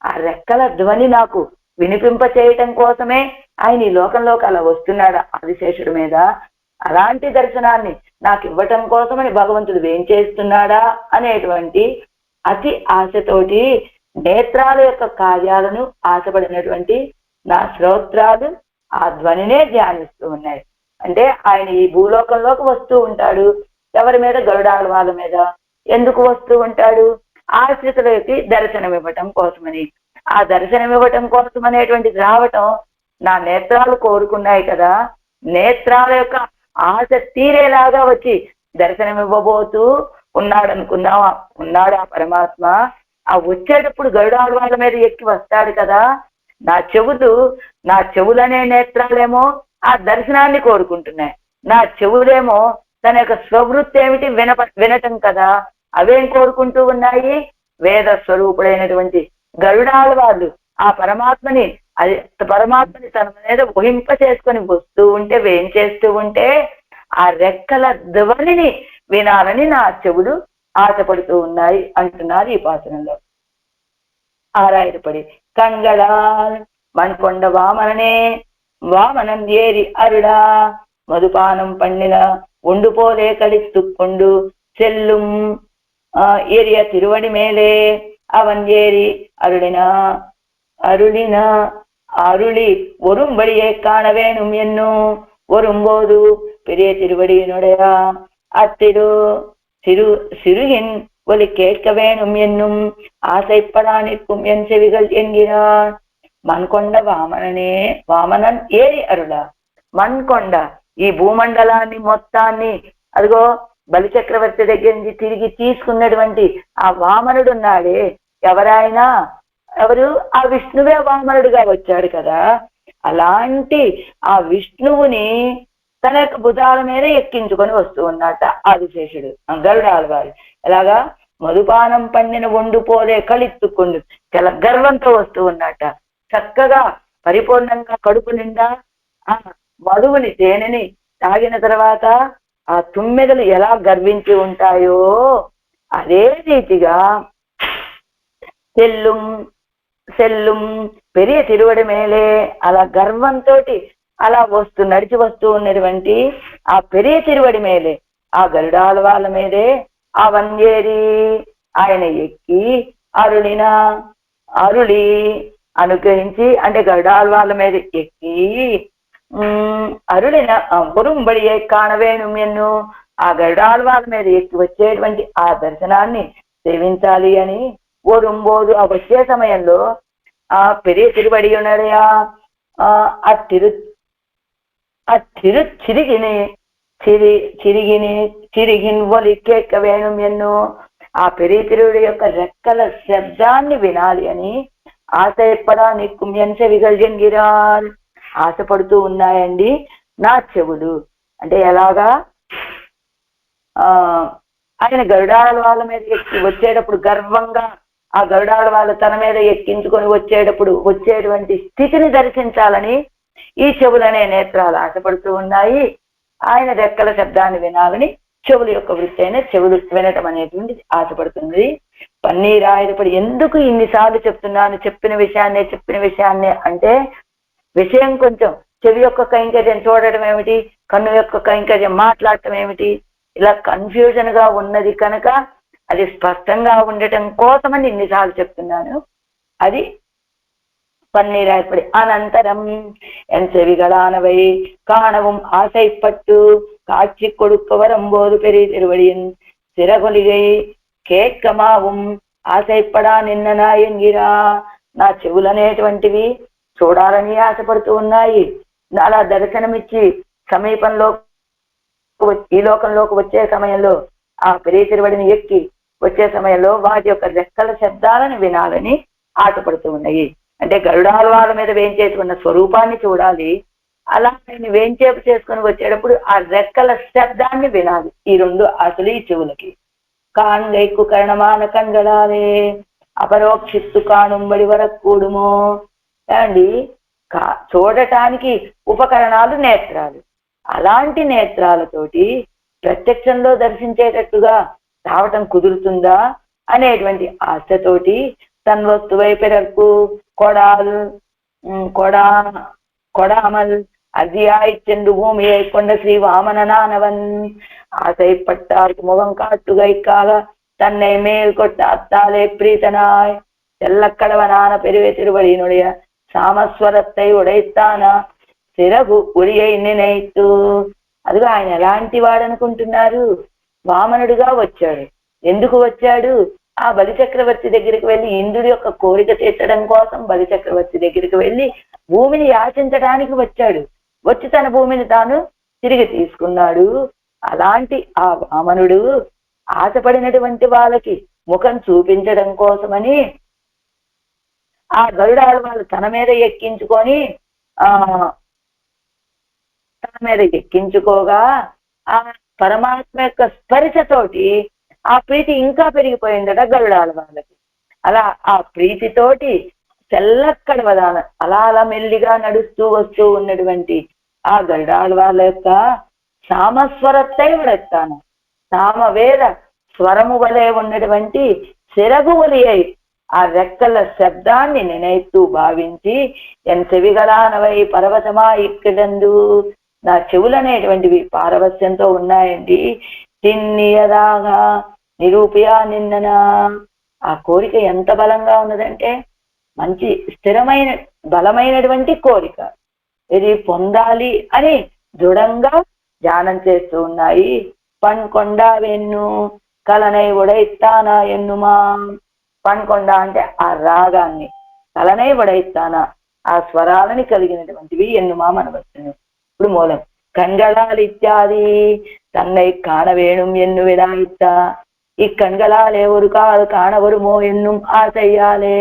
ఆ రెక్కల ధ్వని నాకు వినిపింప చేయటం కోసమే ఆయన ఈ లోకంలోకి అలా వస్తున్నాడా ఆదిశేషుడి మీద, అలాంటి దర్శనాన్ని నాకు ఇవ్వటం కోసమని భగవంతుడు వేయించేస్తున్నాడా అనేటువంటి అతి ఆశతోటి నేత్రాల యొక్క కార్యాలను ఆశపడినటువంటి నా శ్రోత్రాలు ఆ ధ్వనినే ధ్యానిస్తూ ఉన్నాయి. అంటే ఆయన ఈ భూలోకంలోకి వస్తూ ఉంటాడు. ఎవరి మీద? గరుడాళ్ళ వాళ్ళ మీద. ఎందుకు వస్తూ ఉంటాడు? ఆశ్రితులకి దర్శనం ఇవ్వటం కోసమని. ఆ దర్శనం ఇవ్వటం కోసం అనేటువంటిది రావటం నా నేత్రాలు కోరుకున్నాయి కదా, నేత్రాల యొక్క ఆశ తీరేలాగా వచ్చి దర్శనం ఇవ్వబోతూ ఉన్నాడు అనుకున్నావా? ఉన్నాడు ఆ పరమాత్మ. ఆ వచ్చేటప్పుడు గరుడాళ్ళ వాళ్ళ మీద ఎక్కి వస్తాడు కదా, నా చెవులనే నేత్రాలేమో ఆ దర్శనాన్ని కోరుకుంటున్నాయి, నా చెవులేమో తన యొక్క స్వవృత్తి ఏమిటి? వినటం కదా. అవేం కోరుకుంటూ ఉన్నాయి? వేద స్వరూపుడైనటువంటి గరుడాళ్ళ వాళ్ళు ఆ పరమాత్మని తన మీద ఊహింప చేసుకొని వస్తూ ఉంటే, వేయించేస్తూ ఉంటే ఆ రెక్కల ధ్వనిని వినాలని నా చెవులు ఆశపడుతూ ఉన్నాయి అంటున్నారు ఈ పాసనంలో. ఆరాయిపడి కంగళాల్ మణ్కొండ వామనం ఏరి అరుడా మధుపానం పండిన ఒండుపోలే కళిத்துக்கொண்டு செல்லும் ஏரிய திருவடி மேலே அவன் ஏறி அருளி ஒரும்படியே காண வேணும் என்னும் வரும்போது பெரிய திருவடியினுடைய சிறுகின் ஒலி கேட்க வேணும் என்னும் ஆசைப்படா நிற்கும் என் செவிகள் என்கிறார். మణ్కొండ వామనన్ ఏరి అరుడా. మణ్కొండ ఈ భూమండలాన్ని మొత్తాన్ని అదిగో బలిచక్రవర్తి దగ్గర నుంచి తిరిగి తీసుకున్నటువంటి ఆ వామనుడు ఉన్నాడే, ఎవరు? ఆ విష్ణువే వామనుడుగా వచ్చాడు కదా. అలాంటి ఆ విష్ణువుని తన యొక్క భుజాల మీద ఎక్కించుకొని వస్తూ ఉన్నట్ట ఆదిశేషుడు గరుడాళ్ళ వారు. ఎలాగా? మధుపానం పండిన ఒండుపోలే కళిத்துக்கொண்டு చాలా గర్వంతో వస్తూ ఉన్నట్ట. చక్కగా పరిపూర్ణంగా కడుపు నిండా ఆ మధువుని తేనెని తాగిన తర్వాత ఆ తుమ్మెదలు ఎలా గర్వించి ఉంటాయో అదే రీతిగా సెల్లుం పెరియ తిరువడి మేలే అలా గర్వంతో అలా నడిచి వస్తూ ఉన్నటువంటి ఆ పెరియ తిరువడి మేలే ఆ గరుడాళ్ళ వాళ్ళ మీదే ఆ వంజేరి ఆయన ఎక్కి అరుళి అనుగ్రహించి, అంటే గరుడాళ్ళ వాళ్ళ మీద ఎక్కి అరుళిన ఒరుంబడియే కాణవేణు ఎన్ను ఆ గరుడాళ్ళ వాళ్ళ మీద ఎక్కి వచ్చేటువంటి ఆ దర్శనాన్ని సేవించాలి అని ఒరుంబోదు ఆ వచ్చే సమయంలో ఆ పెరియ తిరువడి ఉన్నాడయా ఆ చిరిగిన్ ఒలి కేక వేణు ఎన్ను ఆ పెరియ తిరువుడి యొక్క రెక్కల శబ్దాన్ని వినాలి అని ఆశపడా నిక్కుం ఎన్ చెవిகள் ఎన్గిరార్. ఆశపడుతూ ఉన్నాయండి నా చెవులు. అంటే ఎలాగా? ఆయన గరుడాళ్ళ వాళ్ళ మీద ఎక్కి వచ్చేటప్పుడు గర్వంగా ఆ గరుడాళ్ళ వాళ్ళ తన మీద ఎక్కించుకొని వచ్చేటువంటి స్థితిని దర్శించాలని ఈ చెవులనే నేత్రాలు ఆశపడుతూ ఉన్నాయి. ఆయన రెక్కల శబ్దాన్ని వినాలని చెవుల యొక్క వృత్తి అయిన చెవులు వినటం అనేటువంటిది ఆశపడుతుంది. పన్నీరాయుధపడి ఎందుకు ఇన్నిసార్లు చెప్తున్నాను చెప్పిన విషయాన్నే అంటే, విషయం కొంచెం చెవి యొక్క కైంకర్యం చూడటం ఏమిటి, కన్ను యొక్క కైంకర్యం మాట్లాడటం ఏమిటి, ఇలా కన్ఫ్యూజన్ గా ఉన్నది కనుక అది స్పష్టంగా ఉండటం కోసమని ఇన్నిసార్లు చెప్తున్నాను. అది பன்னீராய்ப்படி அனந்தரம் என் செவிகளானவை காணவும் ஆசைப்பட்டு காட்சி கொடுக்க வரும்போது பெரிய திருவடியின் சிறகொலிகை కేక్కమాவும் ఆశపడా నిన్ననా ఎంగిరా. నా చెవులనేటువంటివి చూడాలని ఆశపడుతూ ఉన్నాయి, అలా దర్శనమిచ్చి సమీపంలో ఈ లోకంలోకి వచ్చే సమయంలో ఆ ప్రీతిరువడిని ఎక్కి వచ్చే సమయంలో వాటి యొక్క రెక్కల శబ్దాలను వినాలని ఆటపడుతూ ఉన్నాయి. అంటే గరుడాల్వాల మీద వేంచేసుకున్న స్వరూపాన్ని చూడాలి, అలా ఆయన వేంచేపు చేసుకుని వచ్చేటప్పుడు ఆ రెక్కల శబ్దాన్ని వినాలి. ఈ రెండు అసలు ఈ చెవులకి. కాంగైకు కరణమాన కంగళాలే అపరోక్షిత్తు కానుంబడి వరకు కూడుమో అండి. చూడటానికి ఉపకరణాలు నేత్రాలు, అలాంటి నేత్రాలతోటి ప్రత్యక్షంలో దర్శించేటట్టుగా రావటం కుదురుతుందా అనేటువంటి ఆశతోటి తన్వస్తువై పిறர்க்கு கொடாமல் அர்தியாய் சென்று பூமியை கொண்ட ஸ்ரீ வாமனனானவன் ஆசைப்பட்டார்க்கு முகம் காட்டுகைக்காக தன்னை மேல் கொட்ட அத்தாலே பிரீதனாய் செல்லக்கடவனான பெருவே திருவடியினுடைய సామస్వరத்தை ఉడైస్తానా సిరగు ఉరియై నినైతు. అదిగా ఆయన ఎలాంటి వాడు అనుకుంటున్నారు? వామనుడిగా వచ్చాడు. ఎందుకు వచ్చాడు? ఆ బలిచక్రవర్తి దగ్గరికి వెళ్ళి ఇంద్రుడి యొక్క కోరిక తీర్చడం కోసం బలిచక్రవర్తి దగ్గరికి వెళ్ళి భూమిని యాచించడానికి వచ్చాడు. వచ్చి తన భూమిని తాను తిరిగి తీసుకున్నాడు. అలాంటి ఆ వామనుడు ఆశపడినటువంటి వాళ్ళకి ముఖం చూపించడం కోసమని ఆ గరుడాలు వాళ్ళు తన మీద ఎక్కించుకోగా ఆ పరమాత్మ యొక్క స్పర్శతోటి ఆ ప్రీతి ఇంకా పెరిగిపోయిందట గరుడాల వాళ్ళకి. అలా ఆ ప్రీతితోటి తెల్లక్కడవదాన అలా అలా మెల్లిగా నడుస్తూ వస్తూ ఉన్నటువంటి ఆ గరుడాల వాళ్ళ యొక్క సామస్వరத்தை ఉడెత్తాను, సామవేద స్వరము వలె ఉన్నటువంటి సిరగు ఒలియై ఆ రెక్కల శబ్దాన్ని నినైతూ భావించి ఎన్ చెవిగలానవై పరవశమా ఇక్కడందు, నా చెవులనేటువంటివి పారవస్యంతో ఉన్నాయండి. తిన్నియదాగా నిరూపియా నిన్ననా. ఆ కోరిక ఎంత బలంగా ఉన్నదంటే మంచి స్థిరమైన బలమైనటువంటి కోరిక. ఇది పొందాలి అని దృఢంగా ధ్యానం చేస్తూ ఉన్నాయి. పన్కొండ వెన్ను కలనై ఉడైస్తానా ఎన్నుమా. పన్కొండ అంటే ఆ రాగాన్ని, కలనై ఉడైస్తానా ఆ స్వరాలని కలిగినటువంటివి ఎన్నుమా మనవచ్చును. ఇప్పుడు మూలం కణ్గళాలు ఇత్యాది తన్నై కాణవేణుం ఎన్ను విడాయిత్తా. இக்கண்களாலே ஒரு கால் காண வருமோ என்னும் ஆசையாலே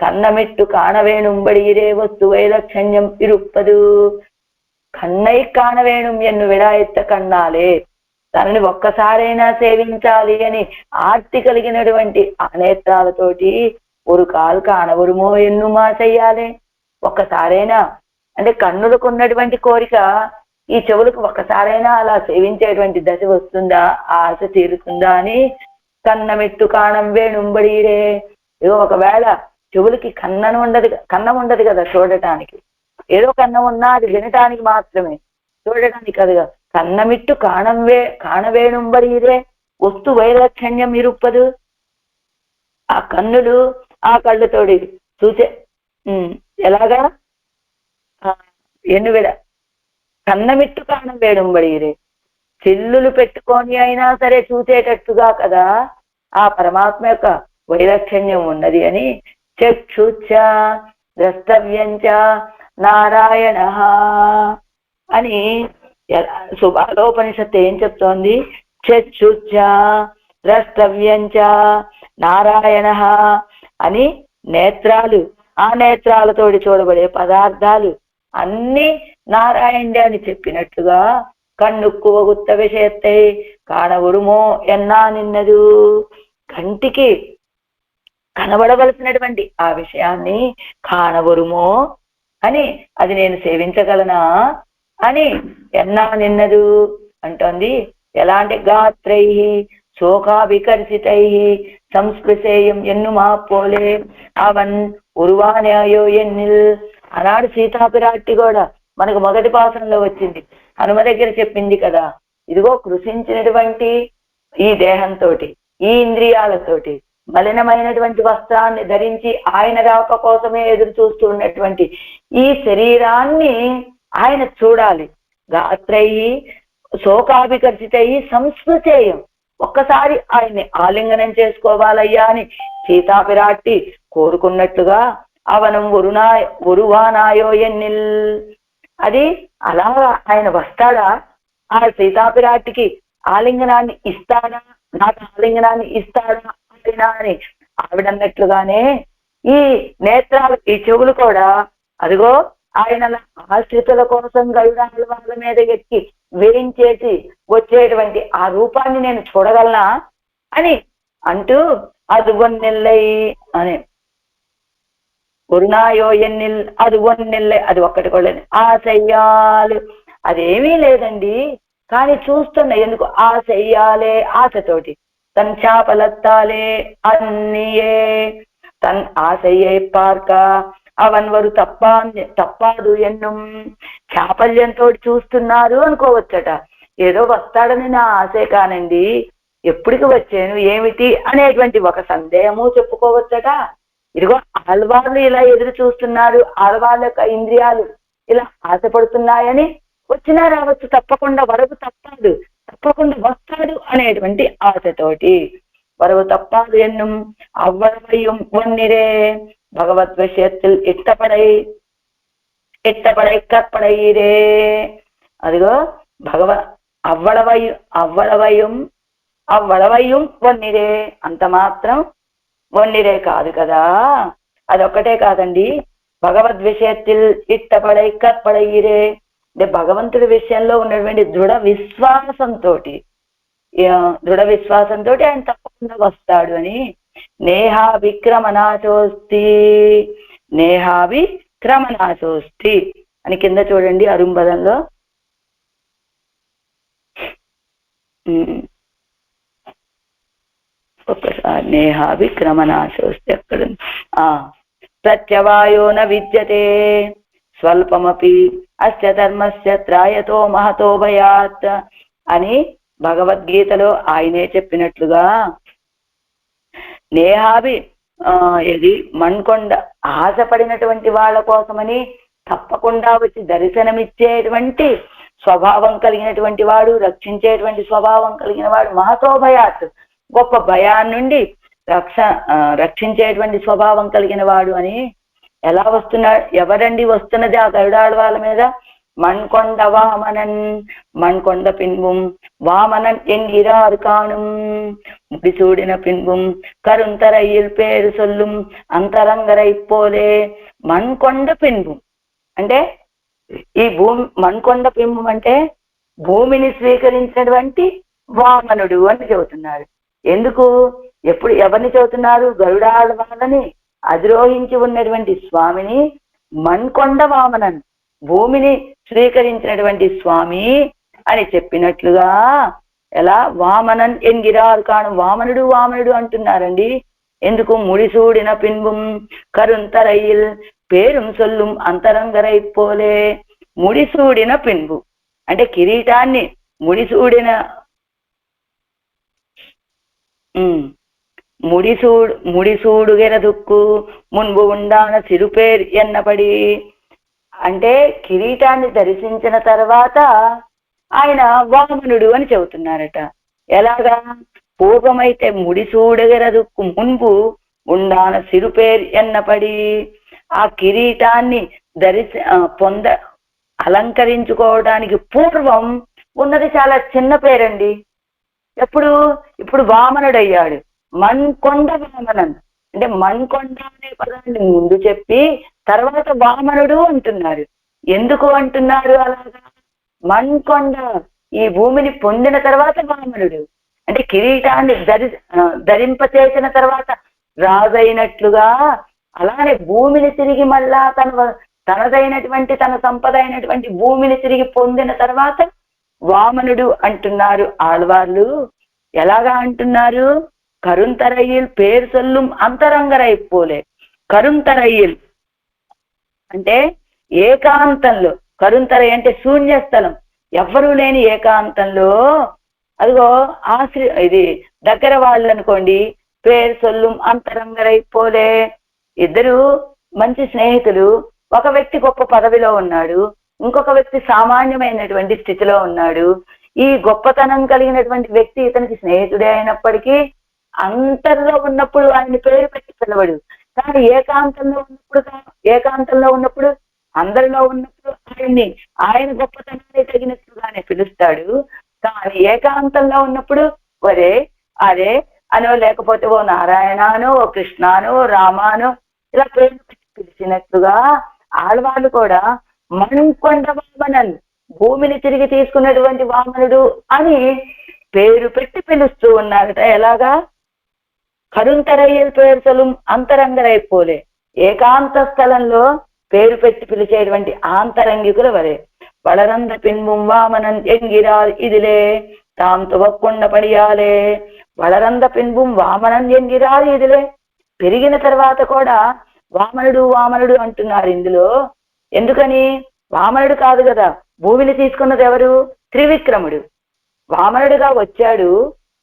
கண்ணமிட்டு காண வேணும்படியிலே வஸ்துவை லட்சண்யம் இருப்பது. కన్నై కాణవేణుం ఎన్ను విడాయిత్త కన్నాలే తనని ఒక్కసారైనా సేవించాలి అని ఆర్తి కలిగినటువంటి ఆ నేత్రాలతోటి ఒక కాలు కాణవరుమో ఎన్నుమా చెయ్యాలి. ఒక్కసారైనా అంటే కన్నులకు ఉన్నటువంటి కోరిక ఈ చెవులకు ఒక్కసారైనా అలా సేవించేటువంటి దశ వస్తుందా, ఆ ఆశ తీరుతుందా అని కన్నమిట్టు కాణం వేణుంబడిరే. ఏదో ఒకవేళ చెవులకి కన్నం ఉండదు కదా చూడటానికి, ఏదో కన్నం ఉన్నా అది వినటానికి మాత్రమే, చూడటానికి కదుగా. కన్నమిట్టు కాణవేణుంబడిరే వస్తు వైలక్షణ్యం ఇరుప్పదు. ఆ కన్నులు ఆ కళ్ళతోడి చూసే ఎలాగా ఎన్నువిడ కన్నమిట్టు కాణం వేణుంబడిరే చిల్లులు పెట్టుకొని అయినా సరే చూసేటట్టుగా కదా ఆ పరమాత్మ యొక్క వైలక్షణ్యం ఉన్నది అని. చక్షుచ్చ ద్రష్టవ్యంచ నారాయణ అని సుబాలోపనిషత్తు ఏం చెప్తోంది? చక్షుచ్చ ద్రష్టవ్యంచ నారాయణ అని నేత్రాలు, ఆ నేత్రాలతోటి చూడబడే పదార్థాలు అన్ని నారాయణుడే అని చెప్పినట్టుగా కన్నుక్కువ గుత్త విషయత్తై కాణవురుమో ఎన్నా నిన్నదు. కంటికి కనబడవలసినటువంటి ఆ విషయాన్ని కాణవరుమో అని, అది నేను సేవించగలనా అని ఎన్నా నిన్నదు అంటోంది. ఎలాంటి గాత్రై శోకాభికర్షితై సంస్పృశేయం ఎన్నుమా పోలే అవన్ ఉరువానయో ఎన్నిల్. ఆనాడు సీతాపిరాట్టి కూడా మనకు మొదటి పాసంలో వచ్చింది, హనుమ దగ్గర చెప్పింది కదా, ఇదిగో కృషించినటువంటి ఈ దేహంతో ఈ ఇంద్రియాలతోటి మలినమైనటువంటి వస్త్రాన్ని ధరించి ఆయన రాక కోసమే ఎదురు చూస్తూ ఉన్నటువంటి ఈ శరీరాన్ని ఆయన చూడాలి. గాత్రై శోకాభికర్షితై సంస్పృశేయం, ఒక్కసారి ఆయన్ని ఆలింగనం చేసుకోవాలయ్యా అని సీతాపిరాట్టి కోరుకున్నట్టుగా అవనం ఉరువానాయో ఎన్నిల్ అది అలా ఆయన వస్తాడా, ఆ సీతాపిరాటికి ఆలింగనాన్ని ఇస్తాడా, నాకు ఆలింగనాన్ని ఇస్తాడా అని ఆవిడన్నట్లుగానే ఈ నేత్రాలు, ఈ చెవులు కూడా అదిగో ఆయన ఆశ్రితుల కోసం గరుడాల వాళ్ళ మీద ఎక్కి వేయించేసి వచ్చేటువంటి ఆ రూపాన్ని నేను చూడగలనా అని అంటూ అదుగొన్నెల్లై అని ఒరునాయో ఎన్నిల్ అదుగొన్నెల్లై, అది ఒక్కటి కూడా ఆశయ్యాలు, అదేమీ లేదండి. కానీ చూస్తున్నా ఎందుకు ఆశయ్యాలే, ఆశతోటి తన్ చాపలత్తాలే అన్నీయే తన్ ఆశయ్యే పార్క అవన్ వరు తప్పాదు ఎన్ను, చాపల్యంతో చూస్తున్నారు అనుకోవచ్చట. ఏదో వస్తాడని నా ఆశే కానండి, ఎప్పటికి వచ్చాను ఏమిటి అనేటువంటి ఒక సందేహము చెప్పుకోవచ్చట. ఇదిగో ఆళ్వార్లు ఇలా ఎదురు చూస్తున్నారు, ఆళ్వార్ల యొక్క ఇంద్రియాలు ఇలా ఆశపడుతున్నాయని వచ్చినా రావచ్చు, తప్పకుండా వరవు తప్పాడు, తప్పకుండా వస్తాడు అనేటువంటి ఆశతోటి వరవు తప్పాదు ఎన్నుం అవ్వడవయ్యం వన్నిరే భగవద్ విషయத்தில் ఇట్టపడై కప్పడైరే. అదిగో అవ్వడవయ్యం వన్నిరే, అంత మాత్రం వన్నిరే కాదు కదా. అదొక్కటే కాదండి, భగవద్ విషయத்தில் ఇట్టపడై కప్పడైరే అంటే భగవంతుడి విషయంలో ఉన్నటువంటి దృఢ విశ్వాసంతో ఆయన తప్పకుండా వస్తాడు అని. నేహాభిక్రమనాశోస్తి అని కింద చూడండి అరుంబదంలో. ఒక్కసారి నేహాభిక్రమనాశోస్తి అక్కడ ప్రత్యవాయో న విద్యతే స్వల్పమపి అస్య ధర్మస్య త్రాయతో మహతో భయాత్ అని భగవద్గీతలో ఆయనే చెప్పినట్లుగా ఇది మణ్కొండ ఆశపడినటువంటి వాళ్ళ కోసమని తప్పకుండా వచ్చి దర్శనమిచ్చేటువంటి స్వభావం కలిగినటువంటి వాడు, రక్షించేటువంటి స్వభావం కలిగిన వాడు, మహతో భయాత్ గొప్ప భయాన్నుండి రక్షించేటువంటి స్వభావం కలిగిన వాడు అని. ఎలా వస్తున్నాడు, ఎవరండి వస్తున్నది ఆ గరుడాళ్ళ వాళ్ళ మీద? మణ్కొండ వామనన్, మణ్కొండ పిన్బుం వామనన్ ఎంగిరారు కాణుం முடிசூடின பின்பும் கருந்தரையில் పేరు సొల్లుం అంతరంగరై పోలే. మణ్కొండ పింబం అంటే ఈ భూమి, మణ్కొండ పింబం అంటే భూమిని స్వీకరించినటువంటి వామనుడు అని చెబుతున్నారు. ఎందుకు, ఎప్పుడు ఎవరిని చెబుతున్నారు? గరుడాళ్ళ వాళ్ళని అధిరోహించి ఉన్నటువంటి స్వామిని మణ్కొండ వామనన్, భూమిని స్వీకరించినటువంటి స్వామి అని చెప్పినట్లుగా. ఎలా వామనన్ ఎంగిరారు కాను, వామనుడు వామనుడు అంటున్నారండి. ఎందుకు? ముడిసూడిన పిన్బుం కరుంతరయిల్ పేరుం సొల్లుం అంతరంగరై పోలే. ముడిసూడిన పిన్బు అంటే కిరీటాన్ని முடிசூடுగెరదుక్కు మున్బు ఉండాన సిరుపేర్ ఎన్నపడి అంటే కిరీటాన్ని దర్శించిన తర్వాత ఆయన వామనుడు అని చెబుతున్నారట. ఎలాగా? పూర్వమైతే முடிசூடுగెరదుక్కు మున్బు ఉండాన సిరుపేర్ ఎన్నపడి, ఆ కిరీటాన్ని అలంకరించుకోవడానికి పూర్వం ఉన్నది చాలా చిన్న పేరండి. ఇప్పుడు వామనుడయ్యాడు, మణ్కొండ వామనన్ అంటే మణ్కొండ అనే పదాన్ని ముందు చెప్పి తర్వాత వామనుడు అంటున్నారు. ఎందుకు అంటున్నారు అలాగా? మణ్కొండ ఈ భూమిని పొందిన తర్వాత వామనుడు అంటే కిరీటాన్ని ధరింపచేసిన తర్వాత రాజైనట్లుగా, అలానే భూమిని తిరిగి మళ్ళా తనదైనటువంటి తన సంపద అయినటువంటి భూమిని తిరిగి పొందిన తర్వాత వామనుడు అంటున్నారు ఆళ్వార్లు. ఎలాగా అంటున్నారు? కరుంతరయ్యిల్ పేరు సొల్లుం అంతరంగరై పోలే. కరుంతరయ్యిల్ అంటే ఏకాంతంలో, కరుంతరై అంటే శూన్యస్థలం, ఎవ్వరూ లేని ఏకాంతంలో అదిగో ఇది దగ్గర వాళ్ళు అనుకోండి, పేరు సొల్లుం అంతరంగరై పోలే. ఇద్దరు మంచి స్నేహితులు, ఒక వ్యక్తి గొప్ప పదవిలో ఉన్నాడు, ఇంకొక వ్యక్తి సామాన్యమైనటువంటి స్థితిలో ఉన్నాడు. ఈ గొప్పతనం కలిగినటువంటి వ్యక్తి ఇతనికి స్నేహితుడే అయినప్పటికీ అంతర్లో ఉన్నప్పుడు ఆయన పేరు పెట్టి పిలవడు, కానీ ఏకాంతంలో ఉన్నప్పుడు అందరిలో ఉన్నప్పుడు ఆయన గొప్పతనాన్ని తగినట్లుగానే పిలుస్తాడు. కానీ ఏకాంతంలో ఉన్నప్పుడు ఒరే అరే అనో, లేకపోతే ఓ నారాయణనో, ఓ కృష్ణానో, రామానో ఇలా పేర్లు పెట్టి పిలిచినట్లుగా ఆడవాళ్ళు కూడా మణ్కొండ వామనన్, భూమిని తిరిగి తీసుకున్నటువంటి వామనుడు అని పేరు పెట్టి పిలుస్తూ ఉన్నారట. ఎలాగా? కరుంతరయ్యల్ పేరు సొలుం అంతరంగరైపోలే, ఏకాంత స్థలంలో పేరు పెట్టి పిలిచేటువంటి ఆంతరంగికుల వరే. వళరంద పిన్బుం వామనన్ ఎంగిరాల్ ఇదిలే తాం తువక్కొండ పడియాలే. వళరంద పిన్బుం వామనన్ ఎంగిరాల్ ఇదిలే. పెరిగిన తర్వాత కూడా వామనుడు వామనుడు అంటున్నారు ఇందులో. ఎందుకని? వామనుడు కాదు కదా, భూమిని తీసుకున్నది ఎవరు? త్రివిక్రముడు. వామనుడుగా వచ్చాడు,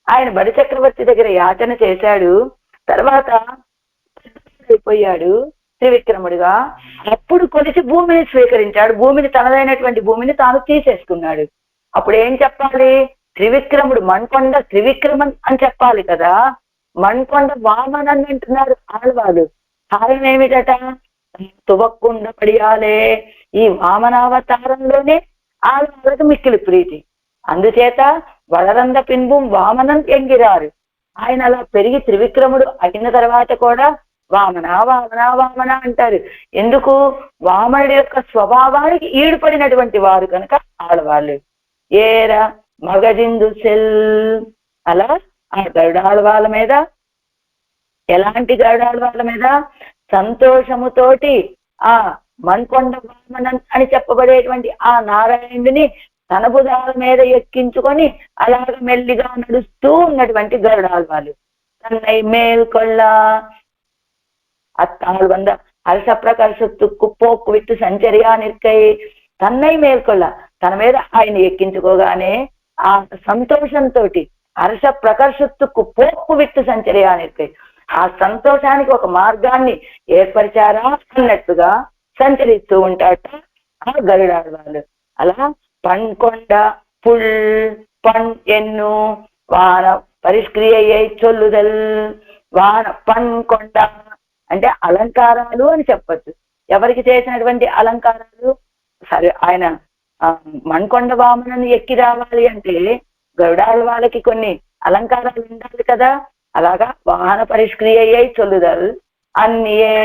ఆయన బడి చక్రవర్తి దగ్గర యాచన చేశాడు, తర్వాత అయిపోయాడు త్రివిక్రముడిగా. అప్పుడు కొలిసి భూమిని స్వీకరించాడు, భూమిని తనదైనటువంటి భూమిని తాను తీసేసుకున్నాడు. అప్పుడు ఏం చెప్పాలి? త్రివిక్రముడు మణ్కొండ త్రివిక్రమన్ అని చెప్పాలి కదా. మణ్కొండ వామనన్ అంటున్నారు ఆళ్వాళ్ళు. కారణం ఏమిటట? తువక్కొండ పడియాలే. ఈ వామనావతారంలోనే ఆళ్వాళ్ళకు మిక్కిలి ప్రీతి. అందుచేత వళరంద పిన్బుం వామనం ఎంగిరారు. ఆయన అలా పెరిగి త్రివిక్రముడు అయిన తర్వాత కూడా వామన వామన వామన అంటారు. ఎందుకు? వామనుడి యొక్క స్వభావానికి ఈడుపడినటువంటి వారు కనుక ఆడవాళ్ళు. ఏర మగజిందు సెల్. అలా ఆ గరుడాళ్వాళ్ళ మీద, ఎలాంటి గరుడాళ్వాళ్ళ మీద? సంతోషముతోటి ఆ మణ్కొండ వామనన్ అని చెప్పబడేటువంటి ఆ నారాయణుడిని తన భుజాల మీద ఎక్కించుకొని అలాగ మెల్లిగా నడుస్తూ ఉన్నటువంటి గరుడాళ్వాళ్ళు. తన్నై మేల్కొళ్ళ అత్తాళ్ళు వంద హర్ష ప్రకర్షత్తుకు పోక్కు విట్టు సంచర్యా నిற்கை. తన్నై మేల్కొళ్ళ, తన మీద ఆయన ఎక్కించుకోగానే ఆ సంతోషంతో హర్ష ప్రకర్షత్తుకు పోక్కు విట్టు సంచర్యా నిற்கை, ఆ సంతోషానికి ఒక మార్గాన్ని ఏర్పరిచారా అన్నట్టుగా సంచరిస్తూ ఉంటాట ఆ గరుడాళ్వాళ్ళు. అలా పణ్కొండ పుల్ పణ్ ఎన్ను వాన పరిష్క్రియయ్యై చొల్లుదల్. వాన పణ్కొండ అంటే అలంకారాలు అని చెప్పచ్చు. ఎవరికి చేసినటువంటి అలంకారాలు? సరే, ఆయన మణ్కొండ వామనని ఎక్కి రావాలి అంటే గరుడాళ్వాళ్ళకి కొన్ని అలంకారాలు ఉండాలి కదా. అలాగా వాహన పరిష్క్రియయ్యై చొల్లుదల్ అన్నియే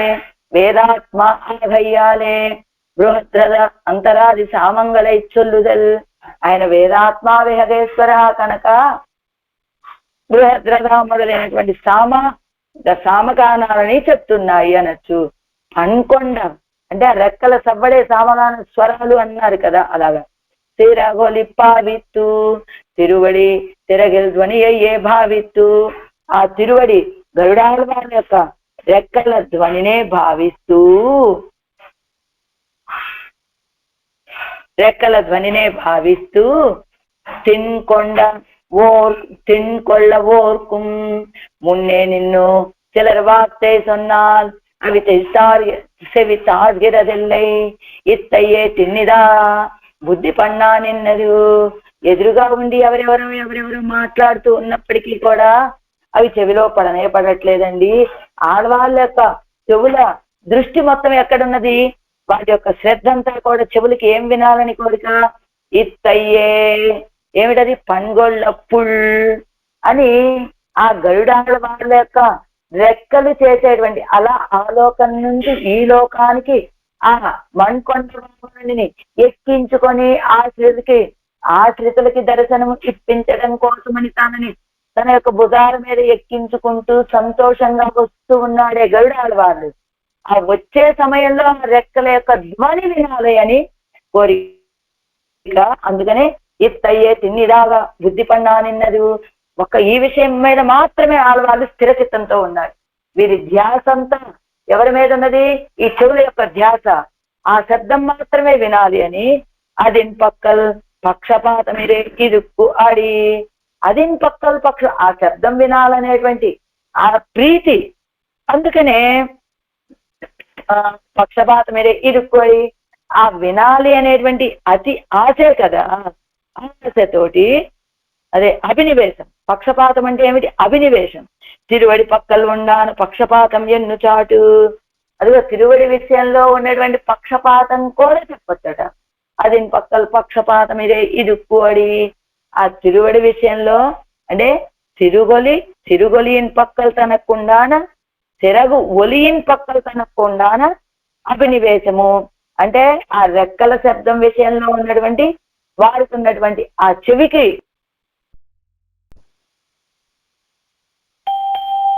వేదాత్మ ఆఘయ్యాలే బృహద్రథ అంతరాది సామంగళై చొల్లుదల్. ఆయన వేదాత్మ విహగేశ్వర కనుక బృహద్రథ మొదలైనటువంటి సామగానాలని చెప్తున్నాయి అనొచ్చు. పణ్కొండ అంటే ఆ రెక్కల సవ్వడే సామగాన స్వరాలు అన్నారు కదా. అలాగా తిరగొలి భావిత్తు తిరువడి తిరగెల్ ధ్వని అయ్యే భావిత్తు. ఆ తిరువడి గరుడాళ్వాళ్ళ యొక్క రెక్కల ధ్వనినే భావిస్తూ, రెక్కల ధ్వనినే భావిస్తూ తిన్కొండ తిన్కొళ్ళ ఓర్కుం మున్నే నిన్ను చిలర్ వార్த்தை சொன்னால் అవి సెవి తాగిరదిల్లై ఇత్తయ్యే తిన్నిదా బుద్ధి పన్నా నిన్నదు. ఎదురుగా ఉండి ఎవరెవరు మాట్లాడుతూ ఉన్నప్పటికీ కూడా అవి చెవిలో పడట్లేదండి. ఆడవాళ్ళ యొక్క చెవుల దృష్టి మొత్తం ఎక్కడున్నది? వాటి యొక్క శ్రద్ధ అంతా కూడా చెవులకి ఏం వినాలని కోరిక? ఇత్తయ్యే ఏమిటది? పణ్గొళ్ళ పుల్ అని ఆ గరుడాళ్ళ వాళ్ళ యొక్క రెక్కలు చేసేటువంటి అలా ఆ లోకం నుంచి ఈ లోకానికి ఆ మణ్కొండని ఎక్కించుకొని ఆశ్రితులకి దర్శనము ఇప్పించడం కోసమని తన యొక్క భుజాల మీద ఎక్కించుకుంటూ సంతోషంగా వస్తూ ఉన్నాడే గరుడాళ్వాళ్ళు. ఆ వచ్చే సమయంలో ఆ రెక్కల యొక్క ధ్వని వినాలి అని కోరిక. అందుకనే ఇత్తయ్యే తిన్నిదాగా బుద్ధి పన్నా నిన్నదు. ఒక్క ఈ విషయం మీద మాత్రమే ఆడవాళ్ళు స్థిరచిత్తంతో ఉన్నారు. వీరి ధ్యాస అంతా ఎవరి మీద ఉన్నది? ఈ చెవుల యొక్క ధ్యాస. ఆ శబ్దం మాత్రమే వినాలి అని అదిన్ పక్కల్ పక్షపాతమిరే ఇరుక్కు ఆడి. అదిన్ పక్కల్ ఆ శబ్దం వినాలనేటువంటి ఆ ప్రీతి. అందుకనే పక్షపాతమిరే ఇరుక్కు ఆ వినాలి అనేటువంటి అతి ఆశే కదా. ఆశతోటి అదే అభినివేశం. పక్షపాతం అంటే ఏమిటి? అభినివేశం. తిరువడి పక్కలు ఉండాను పక్షపాతం ఎన్ను చాటు అదిగో తిరువడి విషయంలో ఉన్నటువంటి పక్షపాతం కూడా చెప్పొచ్చట. అది పక్కల పక్షపాతం ఇదే ఇదుక్కు అడి ఆ తిరువడి విషయంలో అంటే తిరుగొలియిన్ పక్కలు తనకుండాన తిరగు ఒలియిన్ పక్కలు తనకుండాన అభినివేశము అంటే ఆ రెక్కల శబ్దం విషయంలో ఉన్నటువంటి వారికి ఉన్నటువంటి ఆ చెవికి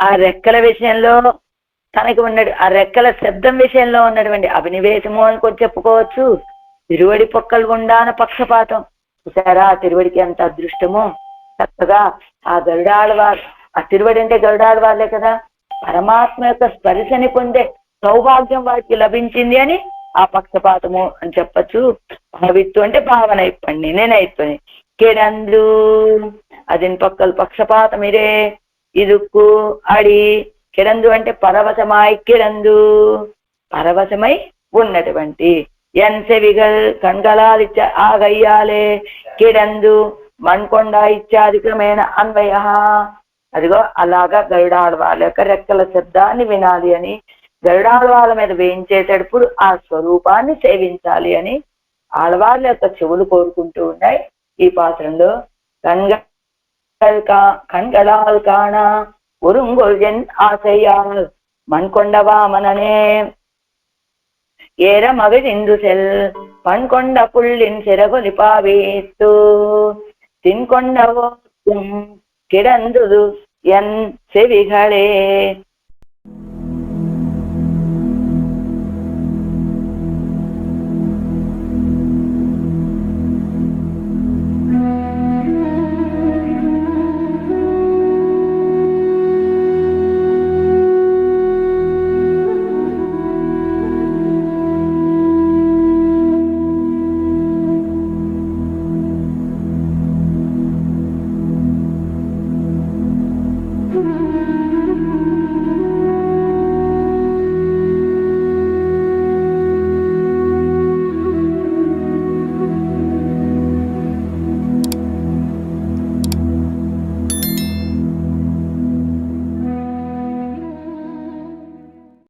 ఆ రెక్కల విషయంలో తనకి ఆ రెక్కల శబ్దం విషయంలో ఉన్నటువంటి అభినివేశము అని కూడా చెప్పుకోవచ్చు. తిరువడి పక్కలు ఉండాన పక్షపాతం చూసారా, తిరువడికి ఎంత అదృష్టమో. చక్కగా ఆ గరుడాళ్వారు, ఆ తిరువడి అంటే గరుడాళ్వార్లే కదా, పరమాత్మ యొక్క స్పర్శని పొందే సౌభాగ్యం వారికి లభించింది అని ఆ పక్షపాతము అని చెప్పచ్చు. భావిత్తు అంటే భావన ఇప్పండి నేనైపోయి కిడందు అదిని పక్కల పక్షపాతం ఇదే ఇదుక్కు అడి కిడందు అంటే పరవశమాయి కిడందు పరవశమై ఉన్నటువంటి ఎన్సెవిగల్ కణ్గళాలు ఆగయ్యాలే కిడందు మణ్కొండ ఇత్యాధికమైన అన్వయ. అదిగో అలాగా గరుడాళ్వాళ్ళ యొక్క రెక్కల శబ్దాన్ని వినాలి అని, గరుడాళ్వాళ్ళ మీద వేయించేటప్పుడు ఆ స్వరూపాన్ని సేవించాలి అని ఆళ్వార్ల యొక్క చెవులు కోరుకుంటూ ఉన్నాయి ఈ పాత్రంలో. కణ్గళాల్ కాణ ఒరుంగొల్జన్ ఆశయాల్ మణ్కొండ వామననే ఏర మగజిందు సెల్ పణ్కొండ పుళ్ళిన్ చెరగొలిపావేత్తు తిన్కొండ కిడందు ఎన్ సెవిகளே